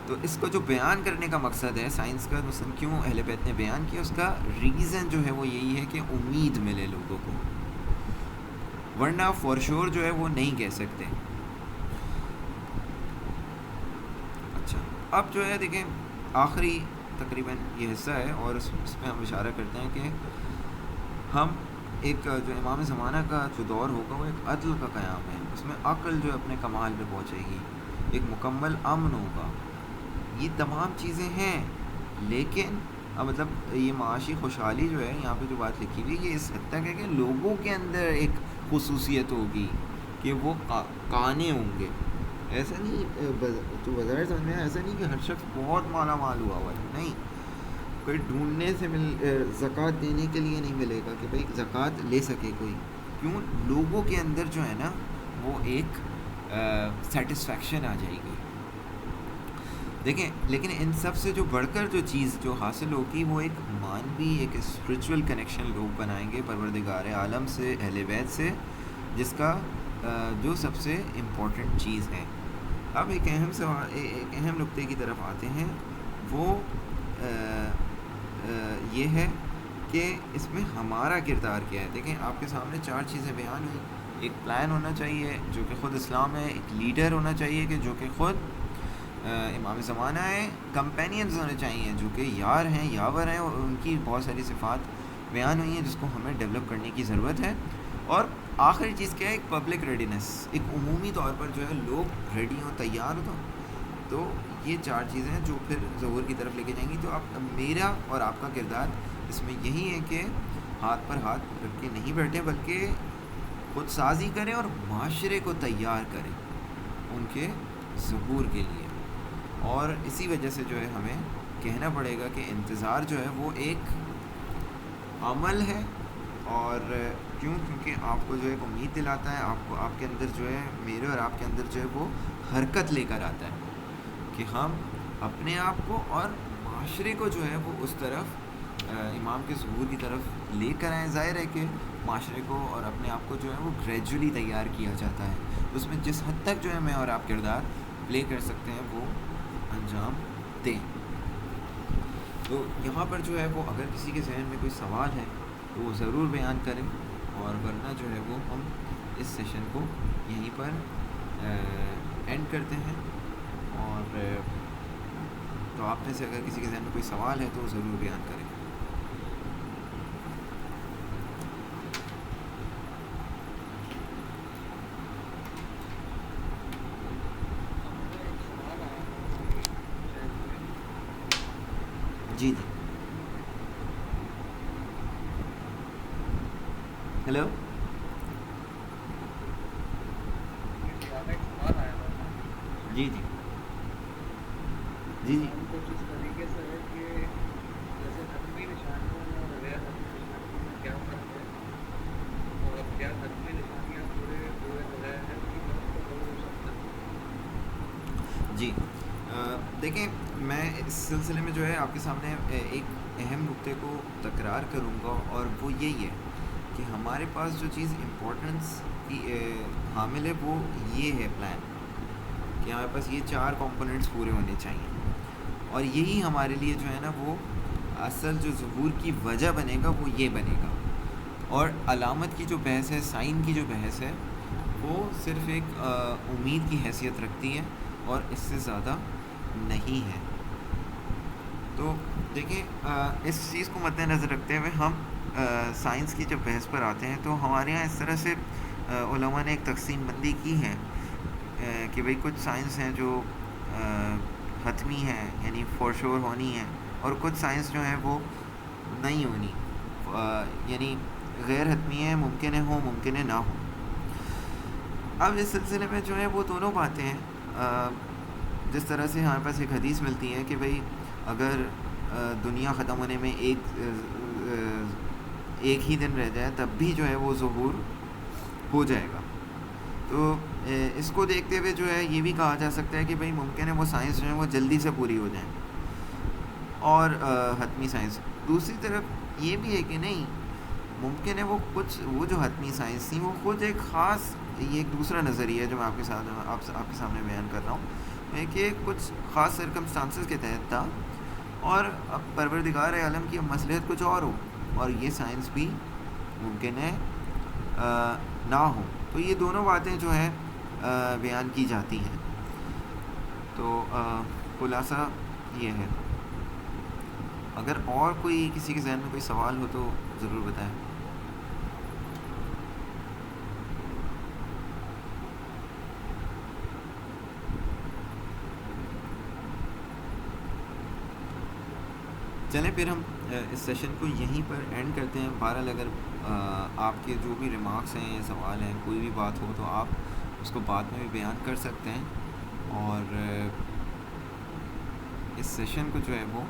تو اس کو جو بیان کرنے کا مقصد ہے سائنس کا, مثلا کیوں اہل بیت نے بیان کیا, اس کا ریزن جو ہے وہ یہی ہے کہ امید ملے لوگوں کو, ورنہ فور شور جو ہے وہ نہیں کہہ سکتے. اچھا, اب جو ہے دیکھیں آخری تقریباً یہ حصہ ہے, اور اس میں ہم اشارہ کرتے ہیں کہ ہم ایک جو امام زمانہ کا جو دور ہوگا وہ ایک عدل کا قیام ہے, اس میں عقل جو اپنے کمال پہ پہنچے گی, ایک مکمل امن ہوگا. یہ تمام چیزیں ہیں, لیکن مطلب یہ معاشی خوشحالی جو ہے یہاں پہ جو بات لکھی ہوئی یہ اس حد تک ہے کہ لوگوں کے اندر ایک خصوصیت ہوگی کہ وہ کانے ہوں گے. ایسا نہیں تو بظاہر سمجھ میں ایسا نہیں کہ ہر شخص بہت مالا مال ہوا ہوا ہے, نہیں, کوئی ڈھونڈنے سے زکوٰۃ دینے کے لیے نہیں ملے گا کہ بھئی زکوٰۃ لے سکے کوئی. کیوں؟ لوگوں کے اندر جو ہے نا وہ ایک سیٹسفیکشن آ جائے گی. دیکھیں, لیکن ان سب سے جو بڑھ کر جو چیز جو حاصل ہوگی وہ ایک مانوی, ایک اسپرچول کنیکشن لوگ بنائیں گے پروردگار عالم سے, اہل بیت سے, جس کا جو سب سے امپورٹنٹ چیز ہے. اب ایک اہم نقطے کی طرف آتے ہیں, وہ یہ ہے کہ اس میں ہمارا کردار کیا ہے. دیکھیں آپ کے سامنے 4 چیزیں بیان ہوئیں. ایک پلان ہونا چاہیے جو کہ خود اسلام ہے, ایک لیڈر ہونا چاہیے کہ جو کہ خود امام زمانہ ہے, کمپینینز ہونے چاہیے جو کہ یار ہیں, یاور ہیں, اور ان کی بہت ساری صفات بیان ہوئی ہیں جس کو ہمیں ڈیولپ کرنے کی ضرورت ہے. اور آخری چیز کیا ہے, ایک پبلک ریڈینس, ایک عمومی طور پر جو ہے لوگ ریڈی ہوں, تیار ہوں. تو یہ 4 چیزیں ہیں جو پھر ظہور کی طرف لے کے جائیں گی. تو اب میرا اور آپ کا کردار اس میں یہی ہے کہ ہاتھ پر ہاتھ رکھ کے نہیں بیٹھیں, بلکہ خود سازی کریں اور معاشرے کو تیار کریں ان کے ظہور کے لیے. اور اسی وجہ سے جو ہے ہمیں کہنا پڑے گا کہ انتظار جو ہے وہ ایک عمل ہے. اور کیونکہ آپ کو جو ہے امید دلاتا ہے, آپ کے اندر جو ہے, میرے اور آپ کے اندر جو ہے وہ حرکت لے کر آتا ہے کہ ہم اپنے آپ کو اور معاشرے کو جو ہے وہ اس طرف امام کے ظہور کی طرف لے کر آئیں. ظاہر ہے کہ معاشرے کو اور اپنے آپ کو جو ہے وہ گریجولی تیار کیا جاتا ہے. اس میں جس حد تک جو ہے میں اور آپ کردار پلے کر سکتے ہیں وہ انجام دیں. تو یہاں پر جو ہے وہ اگر کسی کے ذہن میں کوئی سوال ہے تو وہ ضرور بیان کریں, اور ورنہ جو ہے وہ ہم اس سیشن کو یہیں پر اینڈ کرتے ہیں. اور تو آپ میں سے اگر کسی کے ذہن میں کوئی سوال ہے تو وہ ضرور بیان کریں. جی جی ہیلو. جی جی جی جی کچھ اس طریقے سے ہے کہ جیسے حتمی نشانیوں اور غیر حتمی نشانیوں میں کیا فرق ہے, اور کیا حتمی نشانیاں پورے غیر حتمی وقت پر ہو سکتا ہے؟ جی دیکھیں, میں اس سلسلے میں جو ہے آپ کے سامنے ایک اہم نقطے کو تکرار کروں گا, اور وہ یہی ہے کہ ہمارے پاس جو چیز امپورٹنس کی حامل ہے وہ یہ ہے پلان, کہ ہمارے پاس یہ 4 کمپوننٹس پورے ہونے چاہئیں, اور یہی ہمارے لیے جو ہے نا وہ اصل جو ظہور کی وجہ بنے گا وہ یہ بنے گا. اور علامت کی جو بحث ہے, سائن کی جو بحث ہے, وہ صرف ایک امید کی حیثیت رکھتی ہے اور اس سے زیادہ نہیں ہے. تو دیکھیں, اس چیز کو مد نظر رکھتے ہوئے ہم سائنس کی جب بحث پر آتے ہیں تو ہمارے یہاں اس طرح سے علماء نے ایک تقسیم بندی کی ہے کہ بھئی کچھ سائنس ہیں جو حتمی ہیں, یعنی فور شور ہونی ہیں, اور کچھ سائنس جو ہیں وہ نہیں ہونی, یعنی غیر حتمی ہیں, ممکن ہے ہوں ممکن ہے نہ ہوں. اب اس سلسلے میں جو ہے وہ دونوں باتیں ہیں. جس طرح سے ہمارے پاس ایک حدیث ملتی ہے کہ بھئی اگر دنیا ختم ہونے میں ایک ہی دن رہ جائے تب بھی جو ہے وہ ظہور ہو جائے گا. تو اس کو دیکھتے ہوئے جو ہے یہ بھی کہا جا سکتا ہے کہ بھئی ممکن ہے وہ سائنس جو ہے وہ جلدی سے پوری ہو جائیں, اور حتمی سائنس. دوسری طرف یہ بھی ہے کہ نہیں, ممکن ہے وہ جو حتمی سائنس تھی وہ خود ایک خاص, یہ ایک دوسرا نظریہ ہے جو میں آپ کے سامنے بیان کر رہا ہوں, ہے کہ کچھ خاص سرکمسٹانسز کے تحت تھا, اور اب پروردگار عالم کی مصلحت کچھ اور ہو, اور یہ سائنس بھی ممکن ہے نہ ہو. تو یہ دونوں باتیں جو ہیں بیان کی جاتی ہیں. تو خلاصہ یہ ہے. اگر اور کوئی کسی کے ذہن میں کوئی سوال ہو تو ضرور بتائیں. چلیں پھر ہم اس سیشن کو یہیں پر اینڈ کرتے ہیں. بہرحال اگر آپ کے جو بھی ریمارکس ہیں, سوال ہیں, کوئی بھی بات ہو تو آپ اس کو بعد میں بھی بیان کر سکتے ہیں, اور اس سیشن کو جو ہے وہ